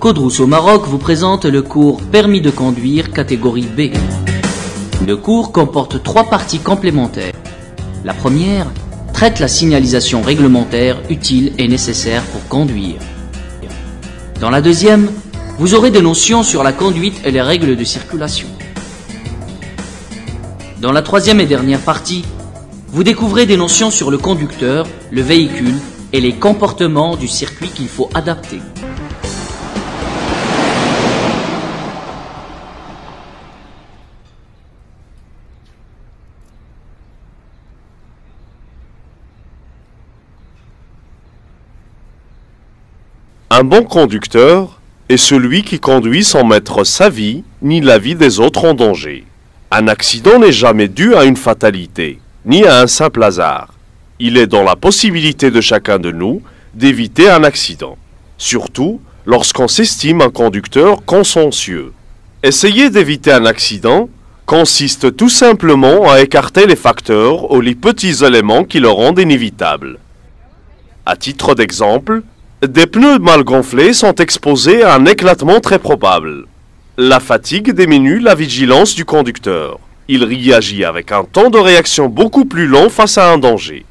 Codrous au Maroc vous présente le cours Permis de conduire catégorie B. Le cours comporte 3 parties complémentaires. La première traite la signalisation réglementaire utile et nécessaire pour conduire. Dans la deuxième, vous aurez des notions sur la conduite et les règles de circulation. Dans la troisième et dernière partie, vous découvrez des notions sur le conducteur, le véhicule et les comportements du circuit qu'il faut adapter. Un bon conducteur est celui qui conduit sans mettre sa vie ni la vie des autres en danger. Un accident n'est jamais dû à une fatalité, ni à un simple hasard. Il est dans la possibilité de chacun de nous d'éviter un accident, surtout lorsqu'on s'estime un conducteur consciencieux. Essayer d'éviter un accident consiste tout simplement à écarter les facteurs ou les petits éléments qui le rendent inévitable. À titre d'exemple, des pneus mal gonflés sont exposés à un éclatement très probable. La fatigue diminue la vigilance du conducteur. Il réagit avec un temps de réaction beaucoup plus long face à un danger.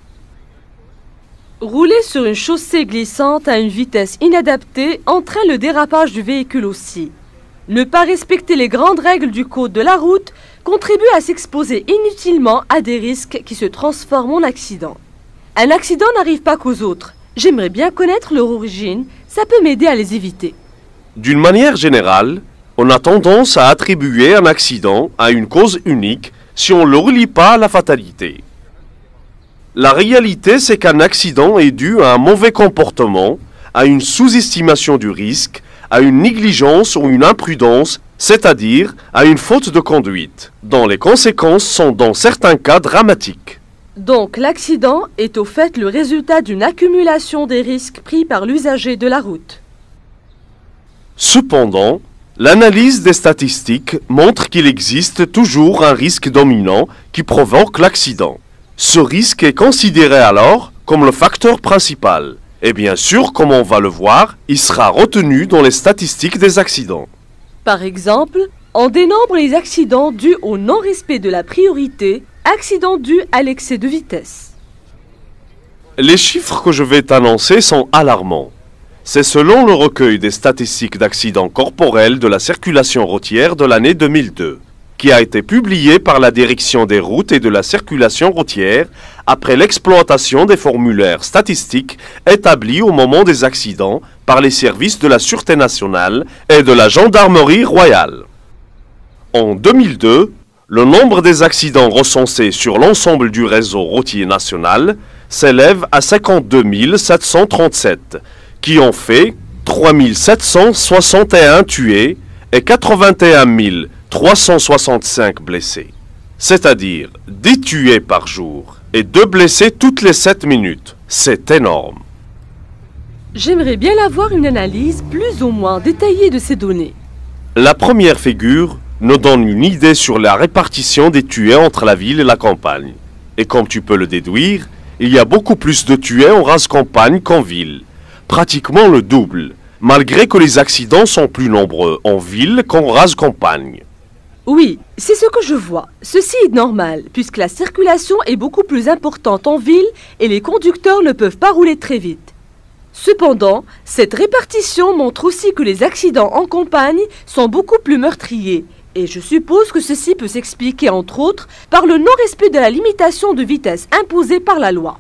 Rouler sur une chaussée glissante à une vitesse inadaptée entraîne le dérapage du véhicule aussi. Ne pas respecter les grandes règles du code de la route contribue à s'exposer inutilement à des risques qui se transforment en accident. Un accident n'arrive pas qu'aux autres. J'aimerais bien connaître leur origine, ça peut m'aider à les éviter. D'une manière générale, on a tendance à attribuer un accident à une cause unique si on ne le relie pas à la fatalité. La réalité, c'est qu'un accident est dû à un mauvais comportement, à une sous-estimation du risque, à une négligence ou une imprudence, c'est-à-dire à une faute de conduite, dont les conséquences sont dans certains cas dramatiques. Donc l'accident est au fait le résultat d'une accumulation des risques pris par l'usager de la route. Cependant, l'analyse des statistiques montre qu'il existe toujours un risque dominant qui provoque l'accident. Ce risque est considéré alors comme le facteur principal. Et bien sûr, comme on va le voir, il sera retenu dans les statistiques des accidents. Par exemple, on dénombre les accidents dus au non-respect de la priorité, accidents dus à l'excès de vitesse. Les chiffres que je vais t'annoncer sont alarmants. C'est selon le recueil des statistiques d'accidents corporels de la circulation routière de l'année 2002, qui a été publié par la Direction des routes et de la circulation routière après l'exploitation des formulaires statistiques établis au moment des accidents par les services de la Sûreté nationale et de la Gendarmerie royale. En 2002, le nombre des accidents recensés sur l'ensemble du réseau routier national s'élève à 52 737, qui ont fait 3 761 tués et 81 365 blessés. C'est-à-dire 10 tués par jour et 2 blessés toutes les 7 minutes. C'est énorme. J'aimerais bien avoir une analyse plus ou moins détaillée de ces données. La première figure nous donne une idée sur la répartition des tués entre la ville et la campagne. Et comme tu peux le déduire, il y a beaucoup plus de tués en rase campagne qu'en ville. Pratiquement le double, malgré que les accidents sont plus nombreux en ville qu'en rase campagne. Oui, c'est ce que je vois. Ceci est normal, puisque la circulation est beaucoup plus importante en ville et les conducteurs ne peuvent pas rouler très vite. Cependant, cette répartition montre aussi que les accidents en campagne sont beaucoup plus meurtriers. Et je suppose que ceci peut s'expliquer entre autres par le non-respect de la limitation de vitesse imposée par la loi.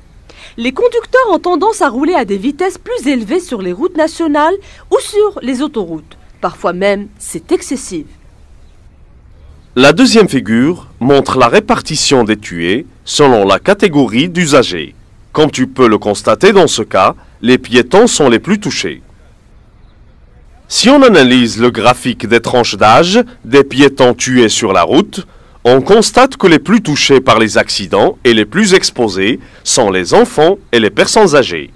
Les conducteurs ont tendance à rouler à des vitesses plus élevées sur les routes nationales ou sur les autoroutes. Parfois même, c'est excessif. La deuxième figure montre la répartition des tués selon la catégorie d'usagers. Comme tu peux le constater dans ce cas, les piétons sont les plus touchés. Si on analyse le graphique des tranches d'âge des piétons tués sur la route, on constate que les plus touchés par les accidents et les plus exposés sont les enfants et les personnes âgées.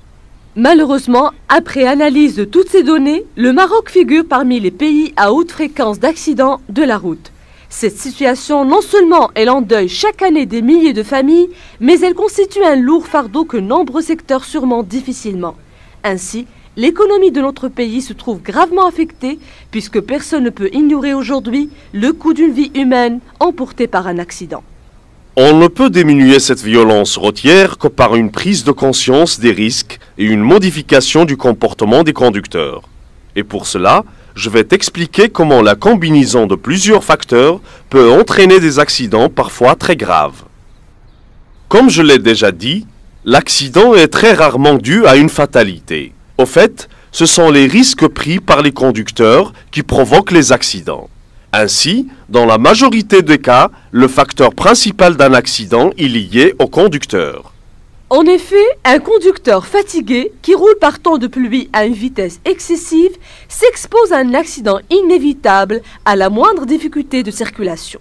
Malheureusement, après analyse de toutes ces données, le Maroc figure parmi les pays à haute fréquence d'accidents de la route. Cette situation non seulement elle endeuille chaque année des milliers de familles, mais elle constitue un lourd fardeau que nombreux secteurs surmontent difficilement. Ainsi, l'économie de notre pays se trouve gravement affectée puisque personne ne peut ignorer aujourd'hui le coût d'une vie humaine emportée par un accident. On ne peut diminuer cette violence routière que par une prise de conscience des risques et une modification du comportement des conducteurs. Et pour cela, je vais t'expliquer comment la combinaison de plusieurs facteurs peut entraîner des accidents parfois très graves. Comme je l'ai déjà dit, l'accident est très rarement dû à une fatalité. Au fait, ce sont les risques pris par les conducteurs qui provoquent les accidents. Ainsi, dans la majorité des cas, le facteur principal d'un accident est lié au conducteur. En effet, un conducteur fatigué qui roule par temps de pluie à une vitesse excessive s'expose à un accident inévitable à la moindre difficulté de circulation.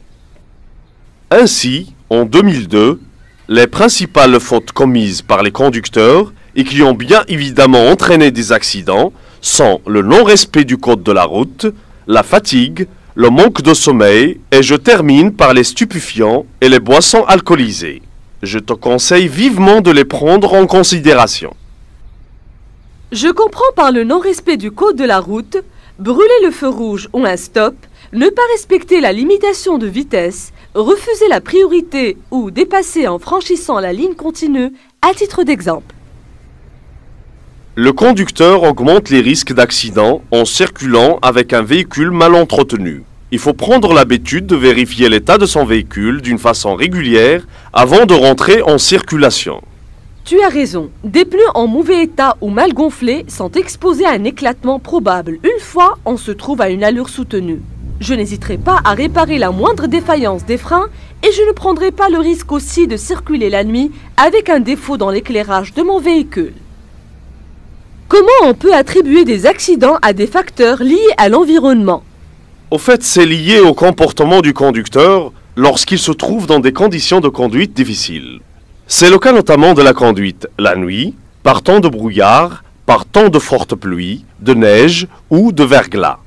Ainsi, en 2002, les principales fautes commises par les conducteurs et qui ont bien évidemment entraîné des accidents sont le non-respect du code de la route, la fatigue, le manque de sommeil et je termine par les stupéfiants et les boissons alcoolisées. Je te conseille vivement de les prendre en considération. Je comprends par le non-respect du code de la route, brûler le feu rouge ou un stop, ne pas respecter la limitation de vitesse, refuser la priorité ou dépasser en franchissant la ligne continue, à titre d'exemple. Le conducteur augmente les risques d'accident en circulant avec un véhicule mal entretenu. Il faut prendre l'habitude de vérifier l'état de son véhicule d'une façon régulière avant de rentrer en circulation. Tu as raison, des pneus en mauvais état ou mal gonflés sont exposés à un éclatement probable une fois on se trouve à une allure soutenue. Je n'hésiterai pas à réparer la moindre défaillance des freins et je ne prendrai pas le risque aussi de circuler la nuit avec un défaut dans l'éclairage de mon véhicule. Comment on peut attribuer des accidents à des facteurs liés à l'environnement ? Au fait, c'est lié au comportement du conducteur lorsqu'il se trouve dans des conditions de conduite difficiles. C'est le cas notamment de la conduite la nuit, par temps de brouillard, par temps de forte pluie, de neige ou de verglas.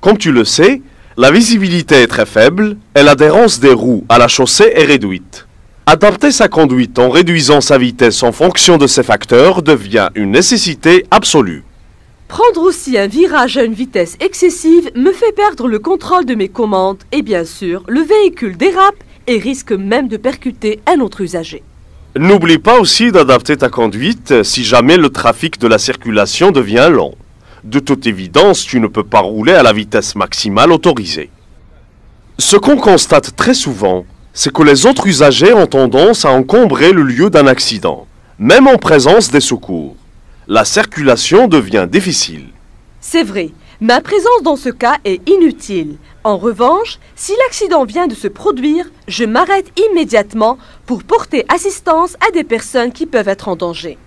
Comme tu le sais, la visibilité est très faible et l'adhérence des roues à la chaussée est réduite. Adapter sa conduite en réduisant sa vitesse en fonction de ces facteurs devient une nécessité absolue. Prendre aussi un virage à une vitesse excessive me fait perdre le contrôle de mes commandes et bien sûr, le véhicule dérape et risque même de percuter un autre usager. N'oublie pas aussi d'adapter ta conduite si jamais le trafic de la circulation devient lent. De toute évidence, tu ne peux pas rouler à la vitesse maximale autorisée. Ce qu'on constate très souvent, c'est que les autres usagers ont tendance à encombrer le lieu d'un accident, même en présence des secours. La circulation devient difficile. C'est vrai, ma présence dans ce cas est inutile. En revanche, si l'accident vient de se produire, je m'arrête immédiatement pour porter assistance à des personnes qui peuvent être en danger.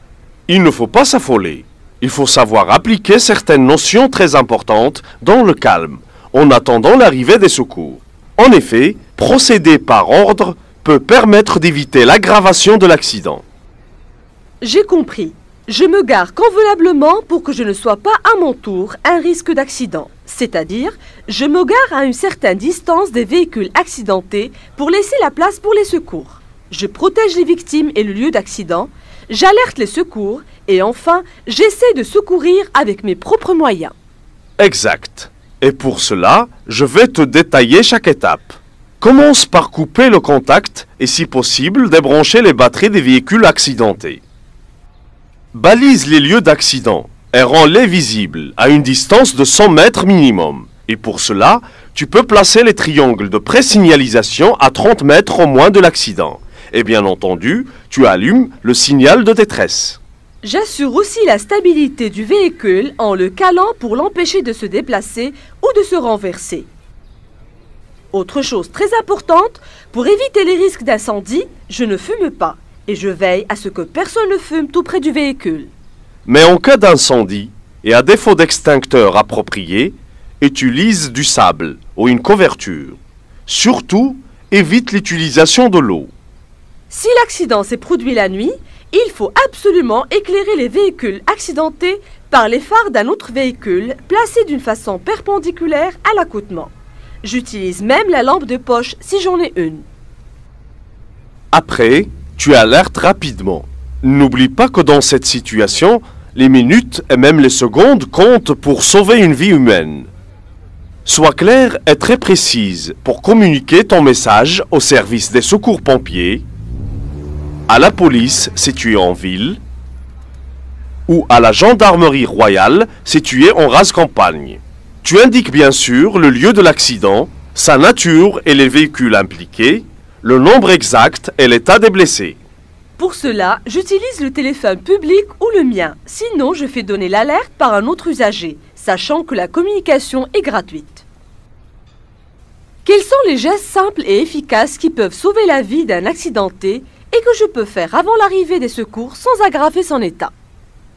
Il ne faut pas s'affoler. Il faut savoir appliquer certaines notions très importantes dans le calme, en attendant l'arrivée des secours. En effet, procéder par ordre peut permettre d'éviter l'aggravation de l'accident. J'ai compris. Je me gare convenablement pour que je ne sois pas à mon tour un risque d'accident. C'est-à-dire, je me gare à une certaine distance des véhicules accidentés pour laisser la place pour les secours. Je protège les victimes et le lieu d'accident, j'alerte les secours et enfin, j'essaie de secourir avec mes propres moyens. Exact. Et pour cela, je vais te détailler chaque étape. Commence par couper le contact et si possible, débrancher les batteries des véhicules accidentés. Balise les lieux d'accident et rends-les visibles à une distance de 100 mètres minimum. Et pour cela, tu peux placer les triangles de pré-signalisation à 30 mètres au moins de l'accident. Et bien entendu, tu allumes le signal de détresse. J'assure aussi la stabilité du véhicule en le calant pour l'empêcher de se déplacer ou de se renverser. Autre chose très importante, pour éviter les risques d'incendie, je ne fume pas. Et je veille à ce que personne ne fume tout près du véhicule. Mais en cas d'incendie, et à défaut d'extincteur approprié, utilise du sable ou une couverture. Surtout, évite l'utilisation de l'eau. Si l'accident s'est produit la nuit, il faut absolument éclairer les véhicules accidentés par les phares d'un autre véhicule placé d'une façon perpendiculaire à l'accotement. J'utilise même la lampe de poche si j'en ai une. Après, tu alertes rapidement. N'oublie pas que dans cette situation, Les minutes et même les secondes comptent pour sauver une vie humaine. Sois claire et très précise pour communiquer ton message au service des secours pompiers, à la police située en ville ou à la gendarmerie royale située en rase campagne. Tu indiques bien sûr le lieu de l'accident, sa nature et les véhicules impliqués, le nombre exact et l'état des blessés. Pour cela, j'utilise le téléphone public ou le mien. Sinon, je fais donner l'alerte par un autre usager, sachant que la communication est gratuite. Quels sont les gestes simples et efficaces qui peuvent sauver la vie d'un accidenté et que je peux faire avant l'arrivée des secours sans aggraver son état?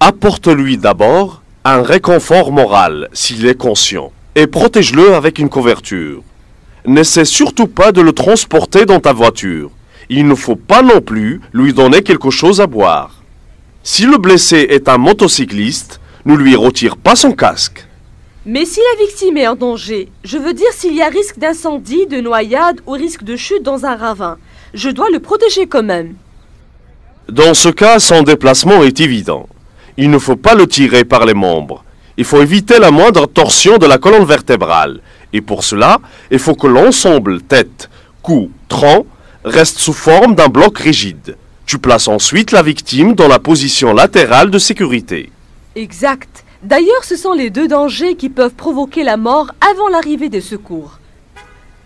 Apporte-lui d'abord un réconfort moral s'il est conscient et protège-le avec une couverture. N'essaie surtout pas de le transporter dans ta voiture. Il ne faut pas non plus lui donner quelque chose à boire. Si le blessé est un motocycliste, ne lui retire pas son casque. Mais si la victime est en danger, je veux dire s'il y a risque d'incendie, de noyade ou risque de chute dans un ravin, je dois le protéger quand même. Dans ce cas, son déplacement est évident. Il ne faut pas le tirer par les membres. Il faut éviter la moindre torsion de la colonne vertébrale. Et pour cela, il faut que l'ensemble tête, cou, tronc reste sous forme d'un bloc rigide. Tu places ensuite la victime dans la position latérale de sécurité. Exact. D'ailleurs, ce sont les deux dangers qui peuvent provoquer la mort avant l'arrivée des secours.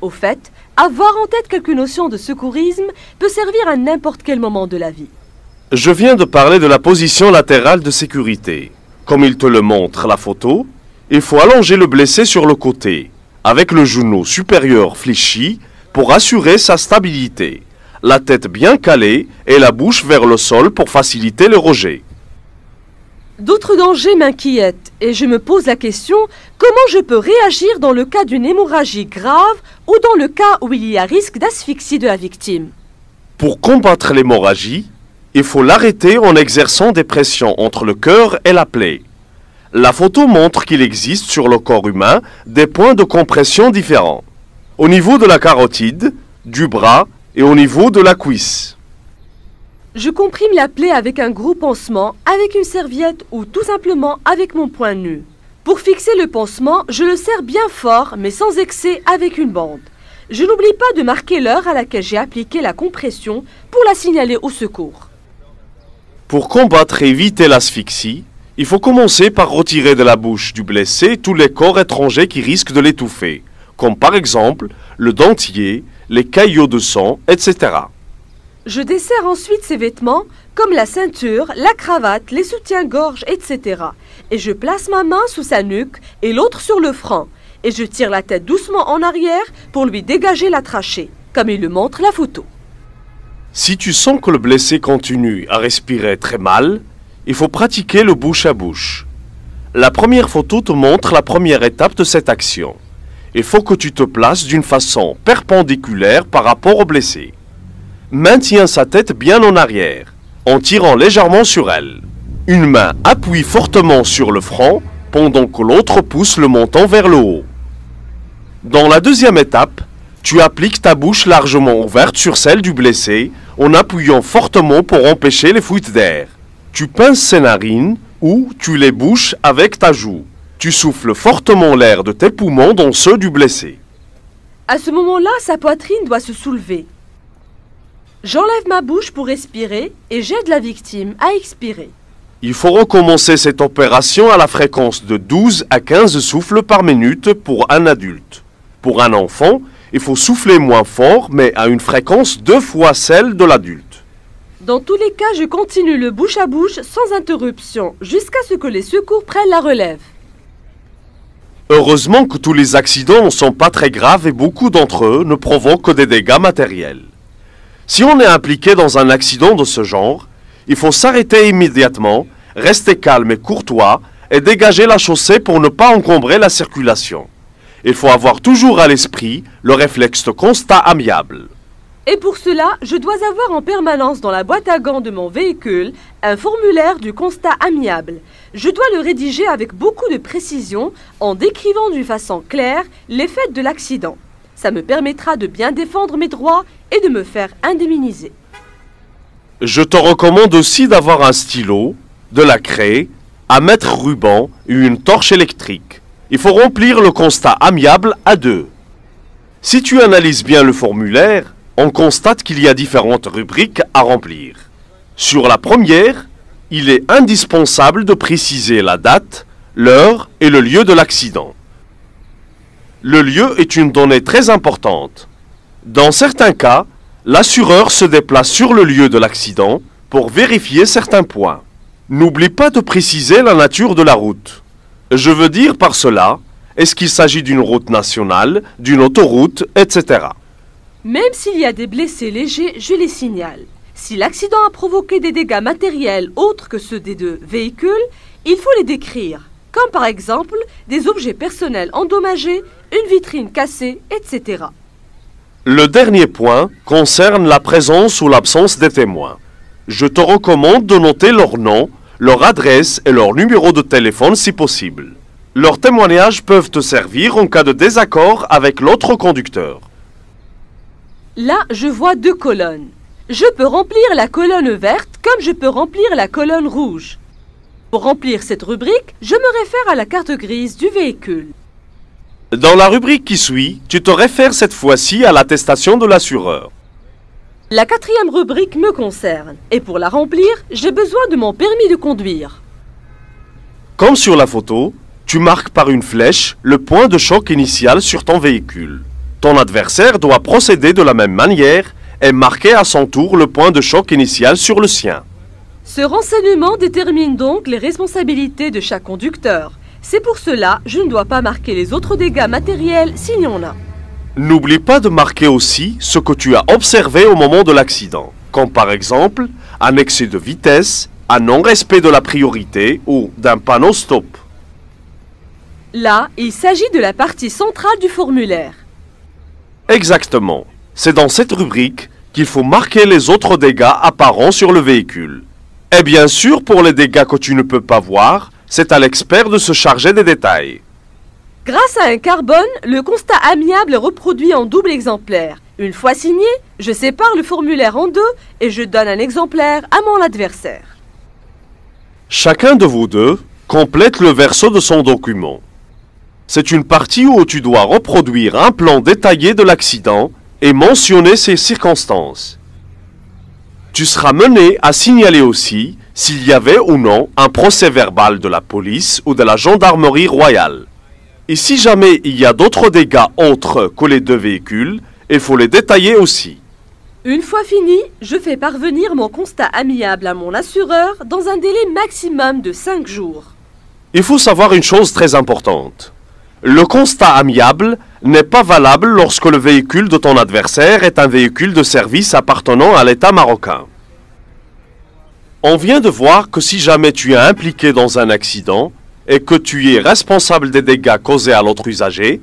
Au fait, avoir en tête quelques notions de secourisme peut servir à n'importe quel moment de la vie. Je viens de parler de la position latérale de sécurité. Comme il te le montre la photo, il faut allonger le blessé sur le côté, avec le genou supérieur fléchi pour assurer sa stabilité, la tête bien calée et la bouche vers le sol pour faciliter le rejet. D'autres dangers m'inquiètent et je me pose la question comment je peux réagir dans le cas d'une hémorragie grave ou dans le cas où il y a risque d'asphyxie de la victime. Pour combattre l'hémorragie, il faut l'arrêter en exerçant des pressions entre le cœur et la plaie. La photo montre qu'il existe sur le corps humain des points de compression différents. Au niveau de la carotide, du bras et au niveau de la cuisse. Je comprime la plaie avec un gros pansement, avec une serviette ou tout simplement avec mon poing nu. Pour fixer le pansement, je le serre bien fort mais sans excès avec une bande. Je n'oublie pas de marquer l'heure à laquelle j'ai appliqué la compression pour la signaler au secours. Pour combattre et éviter l'asphyxie, il faut commencer par retirer de la bouche du blessé tous les corps étrangers qui risquent de l'étouffer, comme par exemple le dentier, les caillots de sang, etc. Je desserre ensuite ses vêtements, comme la ceinture, la cravate, les soutiens-gorge, etc. Et je place ma main sous sa nuque et l'autre sur le front. Et je tire la tête doucement en arrière pour lui dégager la trachée, comme il le montre la photo. Si tu sens que le blessé continue à respirer très mal, il faut pratiquer le bouche à bouche. La première photo te montre la première étape de cette action. Il faut que tu te places d'une façon perpendiculaire par rapport au blessé. Maintiens sa tête bien en arrière, en tirant légèrement sur elle. Une main appuie fortement sur le front, pendant que l'autre pousse le menton vers le haut. Dans la deuxième étape, tu appliques ta bouche largement ouverte sur celle du blessé, en appuyant fortement pour empêcher les fuites d'air. Tu pinces ses narines ou tu les bouches avec ta joue. Tu souffles fortement l'air de tes poumons dans ceux du blessé. À ce moment-là, sa poitrine doit se soulever. J'enlève ma bouche pour respirer et j'aide la victime à expirer. Il faut recommencer cette opération à la fréquence de 12 à 15 souffles par minute pour un adulte. Pour un enfant, il faut souffler moins fort, mais à une fréquence 2 fois celle de l'adulte. Dans tous les cas, je continue le bouche à bouche sans interruption, jusqu'à ce que les secours prennent la relève. Heureusement que tous les accidents ne sont pas très graves et beaucoup d'entre eux ne provoquent que des dégâts matériels. Si on est impliqué dans un accident de ce genre, il faut s'arrêter immédiatement, rester calme et courtois et dégager la chaussée pour ne pas encombrer la circulation. Il faut avoir toujours à l'esprit le réflexe de constat amiable. Et pour cela, je dois avoir en permanence dans la boîte à gants de mon véhicule un formulaire du constat amiable. Je dois le rédiger avec beaucoup de précision en décrivant d'une façon claire les faits de l'accident. Ça me permettra de bien défendre mes droits et de me faire indemniser. Je te recommande aussi d'avoir un stylo, de la craie à mettre ruban et une torche électrique. Il faut remplir le constat amiable à deux. Si tu analyses bien le formulaire, on constate qu'il y a différentes rubriques à remplir. Sur la première, il est indispensable de préciser la date, l'heure et le lieu de l'accident. Le lieu est une donnée très importante. Dans certains cas, l'assureur se déplace sur le lieu de l'accident pour vérifier certains points. N'oublie pas de préciser la nature de la route. Je veux dire par cela, est-ce qu'il s'agit d'une route nationale, d'une autoroute, etc. Même s'il y a des blessés légers, je les signale. Si l'accident a provoqué des dégâts matériels autres que ceux des deux véhicules, il faut les décrire, comme par exemple des objets personnels endommagés, une vitrine cassée, etc. Le dernier point concerne la présence ou l'absence des témoins. Je te recommande de noter leur nom, leur adresse et leur numéro de téléphone si possible. Leurs témoignages peuvent te servir en cas de désaccord avec l'autre conducteur. Là, je vois deux colonnes. Je peux remplir la colonne verte comme je peux remplir la colonne rouge. Pour remplir cette rubrique, je me réfère à la carte grise du véhicule. Dans la rubrique qui suit, tu te réfères cette fois-ci à l'attestation de l'assureur. La quatrième rubrique me concerne, et pour la remplir, j'ai besoin de mon permis de conduire. Comme sur la photo, tu marques par une flèche le point de choc initial sur ton véhicule. Ton adversaire doit procéder de la même manière et marquer à son tour le point de choc initial sur le sien. Ce renseignement détermine donc les responsabilités de chaque conducteur. C'est pour cela que je ne dois pas marquer les autres dégâts matériels s'il y en a. N'oublie pas de marquer aussi ce que tu as observé au moment de l'accident, comme par exemple un excès de vitesse, un non-respect de la priorité ou d'un panneau stop. Là, il s'agit de la partie centrale du formulaire. Exactement. C'est dans cette rubrique qu'il faut marquer les autres dégâts apparents sur le véhicule. Et bien sûr, pour les dégâts que tu ne peux pas voir, c'est à l'expert de se charger des détails. Grâce à un carbone, le constat amiable est reproduit en double exemplaire. Une fois signé, je sépare le formulaire en deux et je donne un exemplaire à mon adversaire. Chacun de vous deux complète le verso de son document. C'est une partie où tu dois reproduire un plan détaillé de l'accident et mentionner ses circonstances. Tu seras mené à signaler aussi s'il y avait ou non un procès-verbal de la police ou de la gendarmerie royale. Et si jamais il y a d'autres dégâts autres que les deux véhicules, il faut les détailler aussi. Une fois fini, je fais parvenir mon constat amiable à mon assureur dans un délai maximum de 5 jours. Il faut savoir une chose très importante. Le constat amiable n'est pas valable lorsque le véhicule de ton adversaire est un véhicule de service appartenant à l'État marocain. On vient de voir que si jamais tu es impliqué dans un accident et que tu es responsable des dégâts causés à l'autre usager,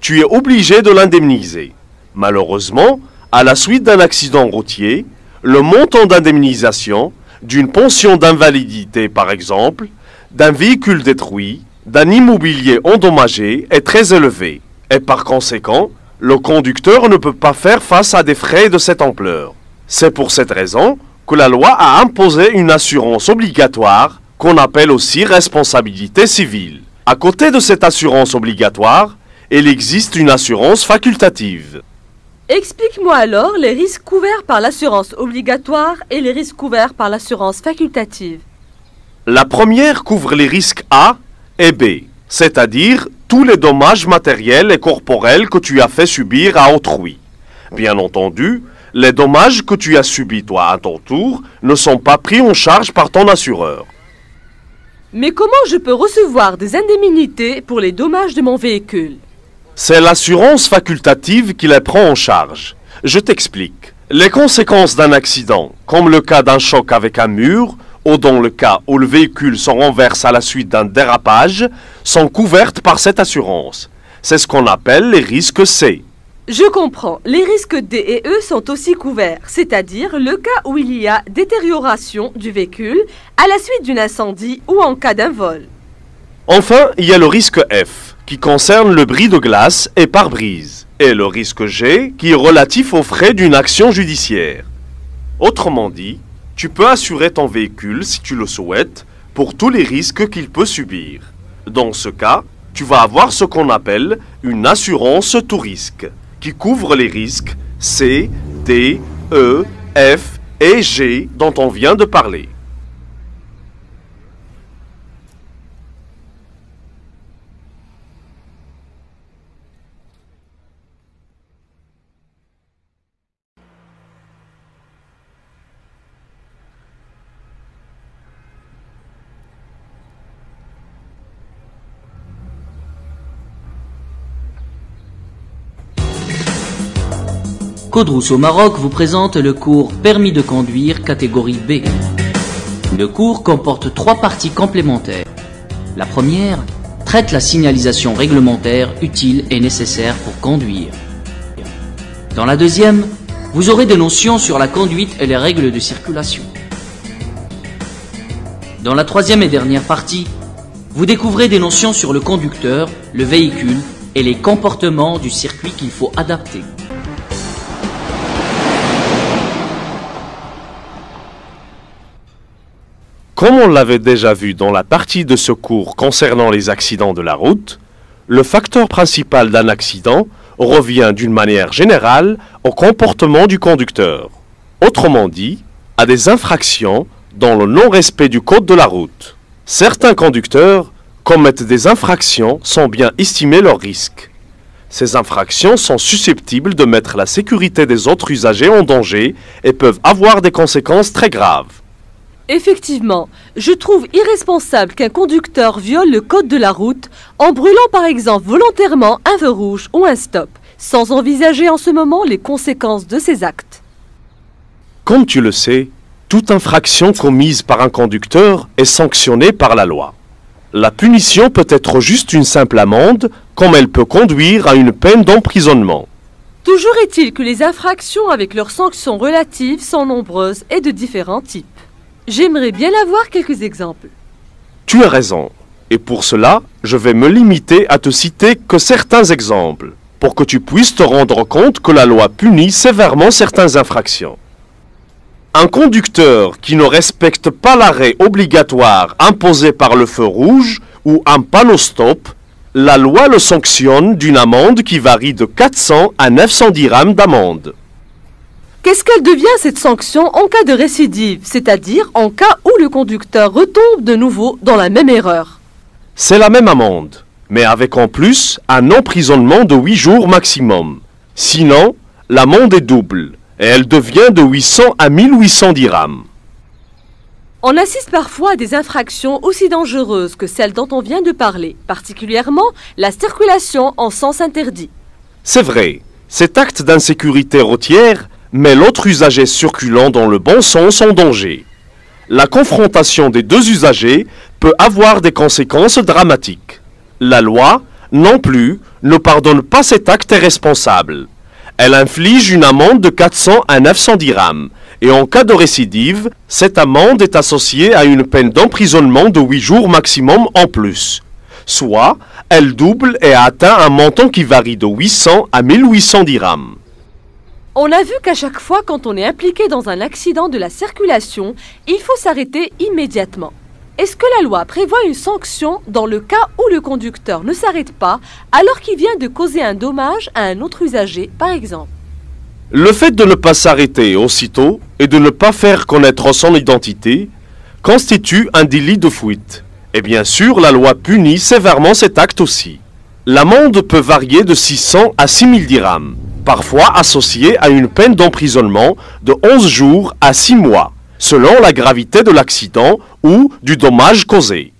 tu es obligé de l'indemniser. Malheureusement, à la suite d'un accident routier, le montant d'indemnisation, d'une pension d'invalidité par exemple, d'un véhicule détruit, d'un immobilier endommagé est très élevé et par conséquent, le conducteur ne peut pas faire face à des frais de cette ampleur. C'est pour cette raison que la loi a imposé une assurance obligatoire qu'on appelle aussi responsabilité civile. À côté de cette assurance obligatoire, il existe une assurance facultative. Explique-moi alors les risques couverts par l'assurance obligatoire et les risques couverts par l'assurance facultative. La première couvre les risques A et B, c'est-à-dire tous les dommages matériels et corporels que tu as fait subir à autrui. Bien entendu, les dommages que tu as subis toi à ton tour ne sont pas pris en charge par ton assureur. Mais comment je peux recevoir des indemnités pour les dommages de mon véhicule? C'est l'assurance facultative qui les prend en charge. Je t'explique. Les conséquences d'un accident, comme le cas d'un choc avec un mur, ou dans le cas où le véhicule se renverse à la suite d'un dérapage, sont couvertes par cette assurance. C'est ce qu'on appelle les risques C. Je comprends. Les risques D et E sont aussi couverts, c'est-à-dire le cas où il y a détérioration du véhicule à la suite d'un incendie ou en cas d'un vol. Enfin, il y a le risque F, qui concerne le bris de glace et pare-brise, et le risque G, qui est relatif aux frais d'une action judiciaire. Autrement dit, tu peux assurer ton véhicule, si tu le souhaites, pour tous les risques qu'il peut subir. Dans ce cas, tu vas avoir ce qu'on appelle une assurance tout risque, qui couvre les risques C, D, E, F et G dont on vient de parler. Codrous au Maroc vous présente le cours Permis de conduire catégorie B. Le cours comporte 3 parties complémentaires. La première traite la signalisation réglementaire utile et nécessaire pour conduire. Dans la deuxième, vous aurez des notions sur la conduite et les règles de circulation. Dans la troisième et dernière partie, vous découvrez des notions sur le conducteur, le véhicule et les comportements du circuit qu'il faut adapter. Comme on l'avait déjà vu dans la partie de ce cours concernant les accidents de la route, le facteur principal d'un accident revient d'une manière générale au comportement du conducteur. Autrement dit, à des infractions dans le non-respect du code de la route. Certains conducteurs commettent des infractions sans bien estimer leurs risques. Ces infractions sont susceptibles de mettre la sécurité des autres usagers en danger et peuvent avoir des conséquences très graves. Effectivement, je trouve irresponsable qu'un conducteur viole le code de la route en brûlant par exemple volontairement un feu rouge ou un stop, sans envisager en ce moment les conséquences de ses actes. Comme tu le sais, toute infraction commise par un conducteur est sanctionnée par la loi. La punition peut être juste une simple amende, comme elle peut conduire à une peine d'emprisonnement. Toujours est-il que les infractions avec leurs sanctions relatives sont nombreuses et de différents types. J'aimerais bien avoir quelques exemples. Tu as raison. Et pour cela, je vais me limiter à te citer que certains exemples, pour que tu puisses te rendre compte que la loi punit sévèrement certaines infractions. Un conducteur qui ne respecte pas l'arrêt obligatoire imposé par le feu rouge ou un panneau stop, la loi le sanctionne d'une amende qui varie de 400 à 900 dirhams d'amende. Qu'est-ce qu'elle devient cette sanction en cas de récidive, c'est-à-dire en cas où le conducteur retombe de nouveau dans la même erreur? C'est la même amende, mais avec en plus un emprisonnement de 8 jours maximum. Sinon, l'amende est double, et elle devient de 800 à 1800 dirhams. On assiste parfois à des infractions aussi dangereuses que celles dont on vient de parler, particulièrement la circulation en sens interdit. C'est vrai, cet acte d'insécurité routière met l'autre usager circulant dans le bon sens en danger. La confrontation des deux usagers peut avoir des conséquences dramatiques. La loi, non plus, ne pardonne pas cet acte irresponsable. Elle inflige une amende de 400 à 900 dirhams, et en cas de récidive, cette amende est associée à une peine d'emprisonnement de 8 jours maximum en plus. Soit, elle double et atteint un montant qui varie de 800 à 1800 dirhams. On a vu qu'à chaque fois quand on est impliqué dans un accident de la circulation, il faut s'arrêter immédiatement. Est-ce que la loi prévoit une sanction dans le cas où le conducteur ne s'arrête pas alors qu'il vient de causer un dommage à un autre usager, par exemple? Le fait de ne pas s'arrêter aussitôt et de ne pas faire connaître son identité constitue un délit de fuite. Et bien sûr, la loi punit sévèrement cet acte aussi. L'amende peut varier de 600 à 6000 dirhams, parfois associée à une peine d'emprisonnement de 11 jours à 6 mois, selon la gravité de l'accident ou du dommage causé.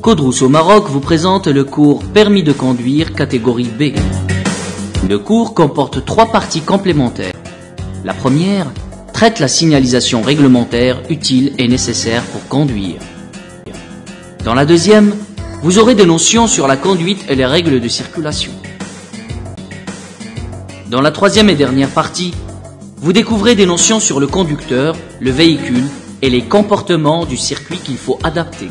Codrous au Maroc vous présente le cours Permis de conduire catégorie B. Le cours comporte 3 parties complémentaires. La première traite la signalisation réglementaire utile et nécessaire pour conduire. Dans la deuxième, vous aurez des notions sur la conduite et les règles de circulation. Dans la troisième et dernière partie, vous découvrez des notions sur le conducteur, le véhicule et les comportements du circuit qu'il faut adapter.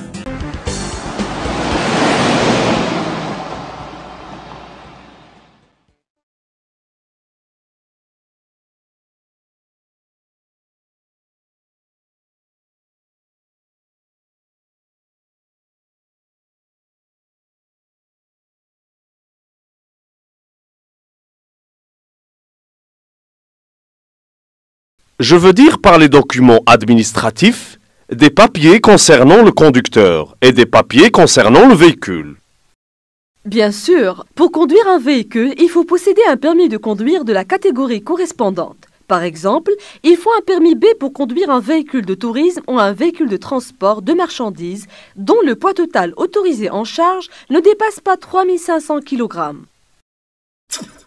Je veux dire par les documents administratifs des papiers concernant le conducteur et des papiers concernant le véhicule. Bien sûr, pour conduire un véhicule, il faut posséder un permis de conduire de la catégorie correspondante. Par exemple, il faut un permis B pour conduire un véhicule de tourisme ou un véhicule de transport de marchandises dont le poids total autorisé en charge ne dépasse pas 3500 kg.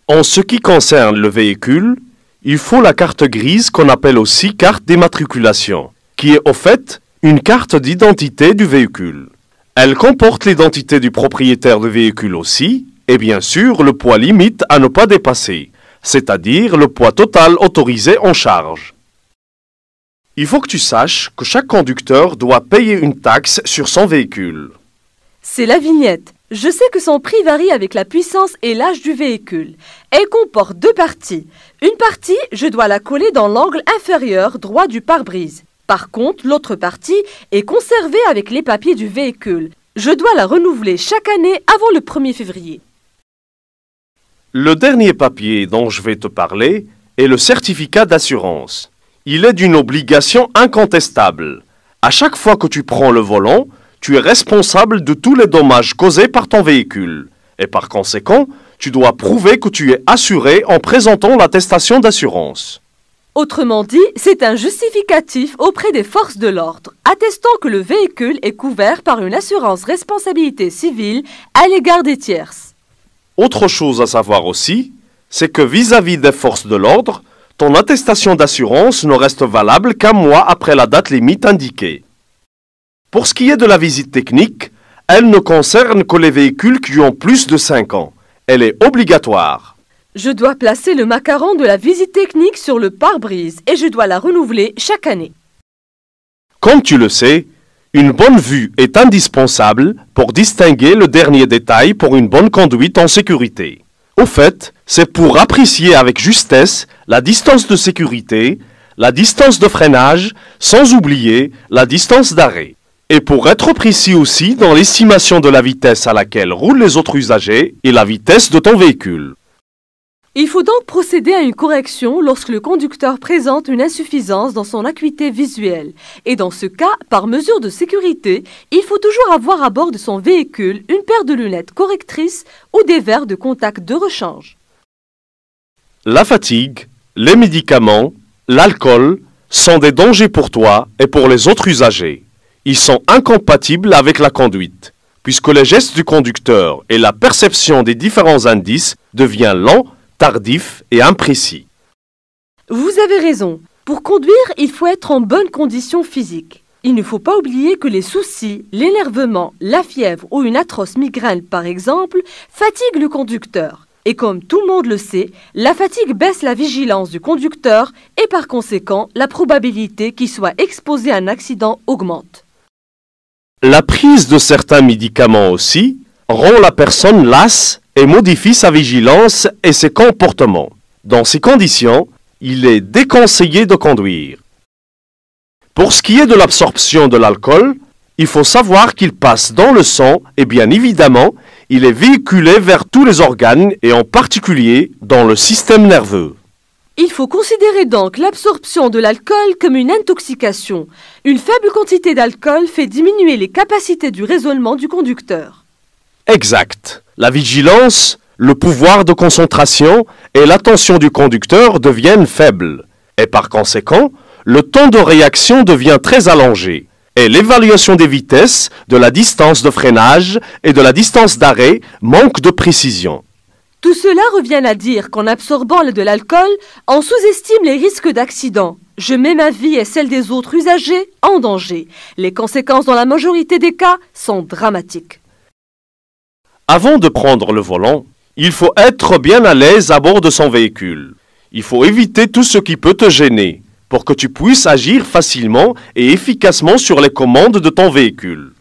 En ce qui concerne le véhicule, il faut la carte grise qu'on appelle aussi carte d'immatriculation, qui est au fait une carte d'identité du véhicule. Elle comporte l'identité du propriétaire du véhicule aussi, et bien sûr le poids limite à ne pas dépasser, c'est-à-dire le poids total autorisé en charge. Il faut que tu saches que chaque conducteur doit payer une taxe sur son véhicule. C'est la vignette. Je sais que son prix varie avec la puissance et l'âge du véhicule. Elle comporte deux parties. Une partie, je dois la coller dans l'angle inférieur droit du pare-brise. Par contre, l'autre partie est conservée avec les papiers du véhicule. Je dois la renouveler chaque année avant le 1er février. Le dernier papier dont je vais te parler est le certificat d'assurance. Il est d'une obligation incontestable. À chaque fois que tu prends le volant, tu es responsable de tous les dommages causés par ton véhicule. Et par conséquent, tu dois prouver que tu es assuré en présentant l'attestation d'assurance. Autrement dit, c'est un justificatif auprès des forces de l'ordre, attestant que le véhicule est couvert par une assurance responsabilité civile à l'égard des tierces. Autre chose à savoir aussi, c'est que vis-à-vis des forces de l'ordre, ton attestation d'assurance ne reste valable qu'un mois après la date limite indiquée. Pour ce qui est de la visite technique, elle ne concerne que les véhicules qui ont plus de 5 ans. Elle est obligatoire. Je dois placer le macaron de la visite technique sur le pare-brise et je dois la renouveler chaque année. Comme tu le sais, une bonne vue est indispensable pour distinguer le dernier détail pour une bonne conduite en sécurité. Au fait, c'est pour apprécier avec justesse la distance de sécurité, la distance de freinage, sans oublier la distance d'arrêt. Et pour être précis aussi dans l'estimation de la vitesse à laquelle roulent les autres usagers et la vitesse de ton véhicule. Il faut donc procéder à une correction lorsque le conducteur présente une insuffisance dans son acuité visuelle. Et dans ce cas, par mesure de sécurité, il faut toujours avoir à bord de son véhicule une paire de lunettes correctrices ou des verres de contact de rechange. La fatigue, les médicaments, l'alcool sont des dangers pour toi et pour les autres usagers. Ils sont incompatibles avec la conduite, puisque les gestes du conducteur et la perception des différents indices deviennent lents, tardifs et imprécis. Vous avez raison. Pour conduire, il faut être en bonne condition physique. Il ne faut pas oublier que les soucis, l'énervement, la fièvre ou une atroce migraine, par exemple, fatiguent le conducteur. Et comme tout le monde le sait, la fatigue baisse la vigilance du conducteur et par conséquent, la probabilité qu'il soit exposé à un accident augmente. La prise de certains médicaments aussi rend la personne lasse et modifie sa vigilance et ses comportements. Dans ces conditions, il est déconseillé de conduire. Pour ce qui est de l'absorption de l'alcool, il faut savoir qu'il passe dans le sang et bien évidemment, il est véhiculé vers tous les organes et en particulier dans le système nerveux. Il faut considérer donc l'absorption de l'alcool comme une intoxication. Une faible quantité d'alcool fait diminuer les capacités du raisonnement du conducteur. Exact. La vigilance, le pouvoir de concentration et l'attention du conducteur deviennent faibles. Et par conséquent, le temps de réaction devient très allongé. Et l'évaluation des vitesses, de la distance de freinage et de la distance d'arrêt manque de précision. Tout cela revient à dire qu'en absorbant de l'alcool, on sous-estime les risques d'accident. Je mets ma vie et celle des autres usagers en danger. Les conséquences dans la majorité des cas sont dramatiques. Avant de prendre le volant, Il faut être bien à l'aise à bord de son véhicule. Il faut éviter tout ce qui peut te gêner pour que tu puisses agir facilement et efficacement sur les commandes de ton véhicule.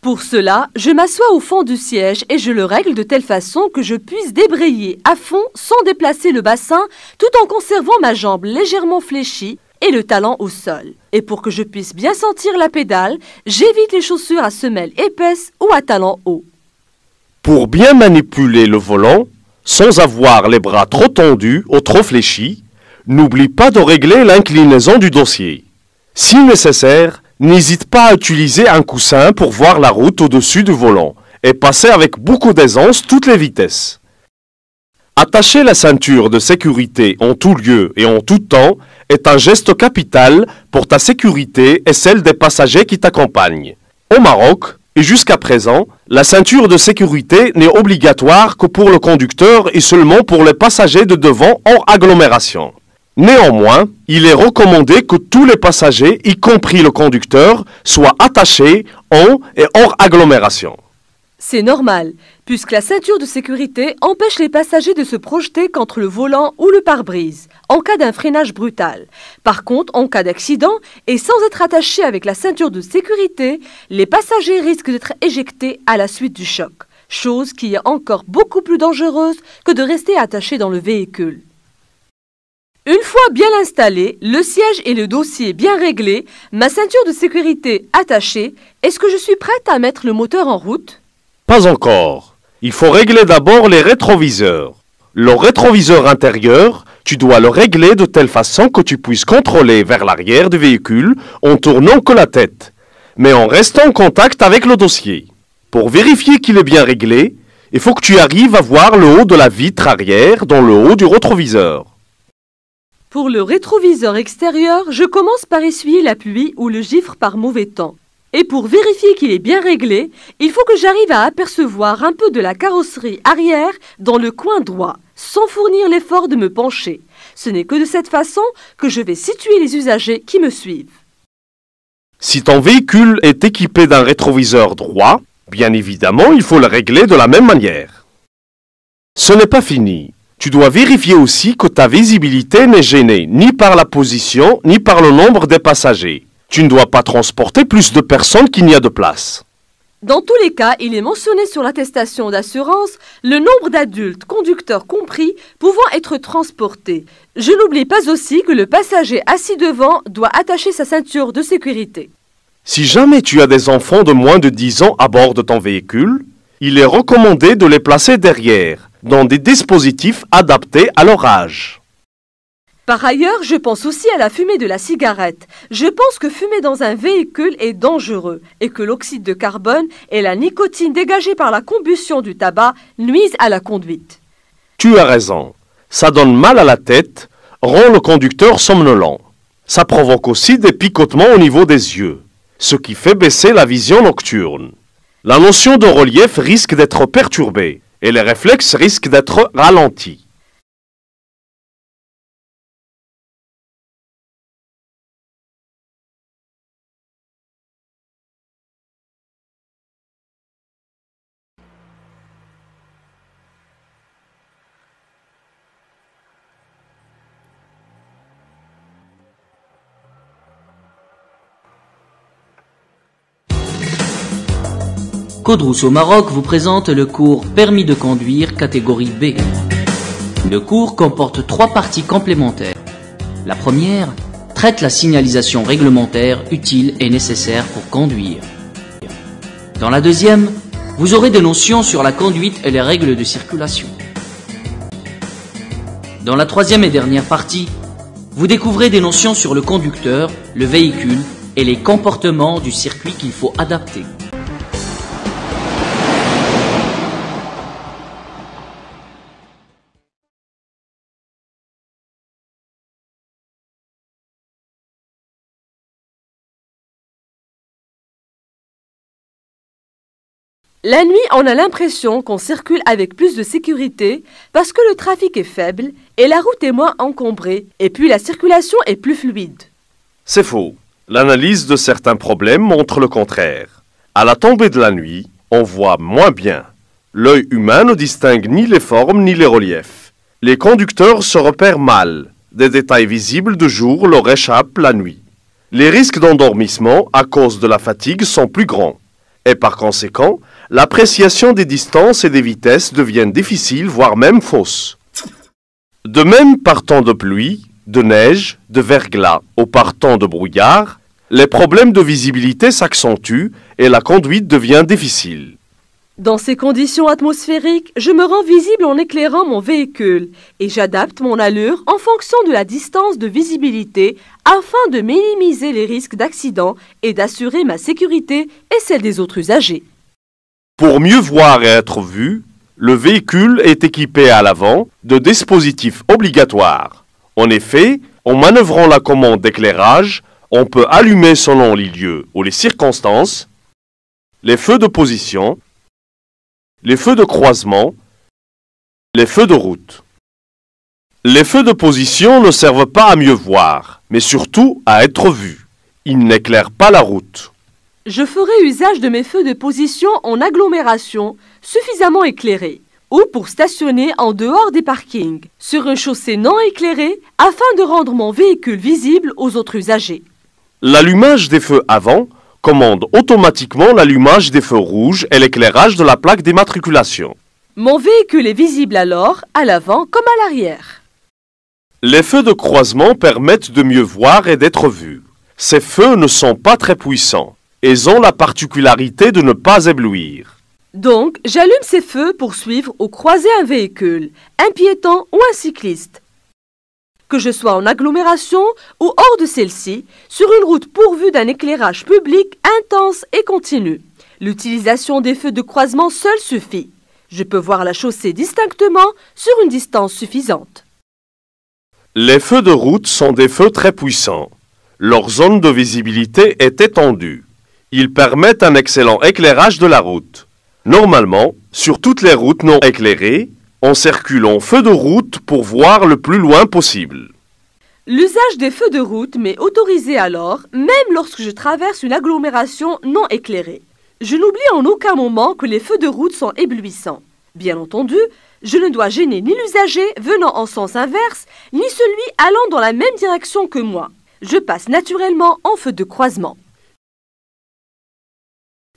Pour cela, je m'assois au fond du siège et je le règle de telle façon que je puisse débrayer à fond sans déplacer le bassin tout en conservant ma jambe légèrement fléchie et le talon au sol. Et pour que je puisse bien sentir la pédale, j'évite les chaussures à semelles épaisses ou à talons hauts. Pour bien manipuler le volant, sans avoir les bras trop tendus ou trop fléchis, n'oublie pas de régler l'inclinaison du dossier. Si nécessaire, n'hésite pas à utiliser un coussin pour voir la route au-dessus du volant et passer avec beaucoup d'aisance toutes les vitesses. Attacher la ceinture de sécurité en tout lieu et en tout temps est un geste capital pour ta sécurité et celle des passagers qui t'accompagnent. Au Maroc, et jusqu'à présent, la ceinture de sécurité n'est obligatoire que pour le conducteur et seulement pour les passagers de devant hors agglomération. Néanmoins, il est recommandé que tous les passagers, y compris le conducteur, soient attachés en et hors agglomération. C'est normal, puisque la ceinture de sécurité empêche les passagers de se projeter contre le volant ou le pare-brise, en cas d'un freinage brutal. Par contre, en cas d'accident, et sans être attachés avec la ceinture de sécurité, les passagers risquent d'être éjectés à la suite du choc, chose qui est encore beaucoup plus dangereuse que de rester attachés dans le véhicule. Une fois bien installé, le siège et le dossier bien réglés, ma ceinture de sécurité attachée, est-ce que je suis prête à mettre le moteur en route ? Pas encore. Il faut régler d'abord les rétroviseurs. Le rétroviseur intérieur, tu dois le régler de telle façon que tu puisses contrôler vers l'arrière du véhicule en tournant que la tête, mais en restant en contact avec le dossier. Pour vérifier qu'il est bien réglé, il faut que tu arrives à voir le haut de la vitre arrière dans le haut du rétroviseur. Pour le rétroviseur extérieur, je commence par essuyer la pluie ou le gifre par mauvais temps. Et pour vérifier qu'il est bien réglé, il faut que j'arrive à apercevoir un peu de la carrosserie arrière dans le coin droit, sans fournir l'effort de me pencher. Ce n'est que de cette façon que je vais situer les usagers qui me suivent. Si ton véhicule est équipé d'un rétroviseur droit, bien évidemment, il faut le régler de la même manière. Ce n'est pas fini. Tu dois vérifier aussi que ta visibilité n'est gênée ni par la position ni par le nombre des passagers. Tu ne dois pas transporter plus de personnes qu'il n'y a de place. Dans tous les cas, il est mentionné sur l'attestation d'assurance le nombre d'adultes, conducteurs compris, pouvant être transportés. Je n'oublie pas aussi que le passager assis devant doit attacher sa ceinture de sécurité. Si jamais tu as des enfants de moins de 10 ans à bord de ton véhicule, il est recommandé de les placer derrière, dans des dispositifs adaptés à leur âge. Par ailleurs, je pense aussi à la fumée de la cigarette. Je pense que fumer dans un véhicule est dangereux et que l'oxyde de carbone et la nicotine dégagée par la combustion du tabac nuisent à la conduite. Tu as raison. Ça donne mal à la tête, rend le conducteur somnolent. Ça provoque aussi des picotements au niveau des yeux, ce qui fait baisser la vision nocturne. La notion de relief risque d'être perturbée et les réflexes risquent d'être ralentis. Codrous au Maroc vous présente le cours Permis de conduire catégorie B. Le cours comporte 3 parties complémentaires. La première traite la signalisation réglementaire utile et nécessaire pour conduire. Dans la deuxième, vous aurez des notions sur la conduite et les règles de circulation. Dans la troisième et dernière partie, vous découvrez des notions sur le conducteur, le véhicule et les comportements du circuit qu'il faut adapter. La nuit, on a l'impression qu'on circule avec plus de sécurité parce que le trafic est faible et la route est moins encombrée et puis la circulation est plus fluide. C'est faux. L'analyse de certains problèmes montre le contraire. À la tombée de la nuit, on voit moins bien. L'œil humain ne distingue ni les formes ni les reliefs. Les conducteurs se repèrent mal. Des détails visibles de jour leur échappent la nuit. Les risques d'endormissement à cause de la fatigue sont plus grands. Et par conséquent, l'appréciation des distances et des vitesses devient difficile, voire même fausse. De même, par temps de pluie, de neige, de verglas ou par temps de brouillard, les problèmes de visibilité s'accentuent et la conduite devient difficile. Dans ces conditions atmosphériques, je me rends visible en éclairant mon véhicule et j'adapte mon allure en fonction de la distance de visibilité afin de minimiser les risques d'accident et d'assurer ma sécurité et celle des autres usagers. Pour mieux voir et être vu, le véhicule est équipé à l'avant de dispositifs obligatoires. En effet, en manœuvrant la commande d'éclairage, on peut allumer selon les lieux ou les circonstances les feux de position, les feux de croisement, les feux de route. Les feux de position ne servent pas à mieux voir, mais surtout à être vus. Ils n'éclairent pas la route. Je ferai usage de mes feux de position en agglomération suffisamment éclairés ou pour stationner en dehors des parkings, sur une chaussée non éclairée afin de rendre mon véhicule visible aux autres usagers. L'allumage des feux avant commande automatiquement l'allumage des feux rouges et l'éclairage de la plaque d'immatriculation. Mon véhicule est visible alors, à l'avant comme à l'arrière. Les feux de croisement permettent de mieux voir et d'être vus. Ces feux ne sont pas très puissants. Ils ont la particularité de ne pas éblouir. Donc, j'allume ces feux pour suivre ou croiser un véhicule, un piéton ou un cycliste. Que je sois en agglomération ou hors de celle-ci, sur une route pourvue d'un éclairage public intense et continu. L'utilisation des feux de croisement seul suffit. Je peux voir la chaussée distinctement sur une distance suffisante. Les feux de route sont des feux très puissants. Leur zone de visibilité est étendue. Ils permettent un excellent éclairage de la route. Normalement, sur toutes les routes non éclairées, on circule en feu de route pour voir le plus loin possible. L'usage des feux de route m'est autorisé alors, même lorsque je traverse une agglomération non éclairée. Je n'oublie en aucun moment que les feux de route sont éblouissants. Bien entendu, je ne dois gêner ni l'usager venant en sens inverse, ni celui allant dans la même direction que moi. Je passe naturellement en feu de croisement.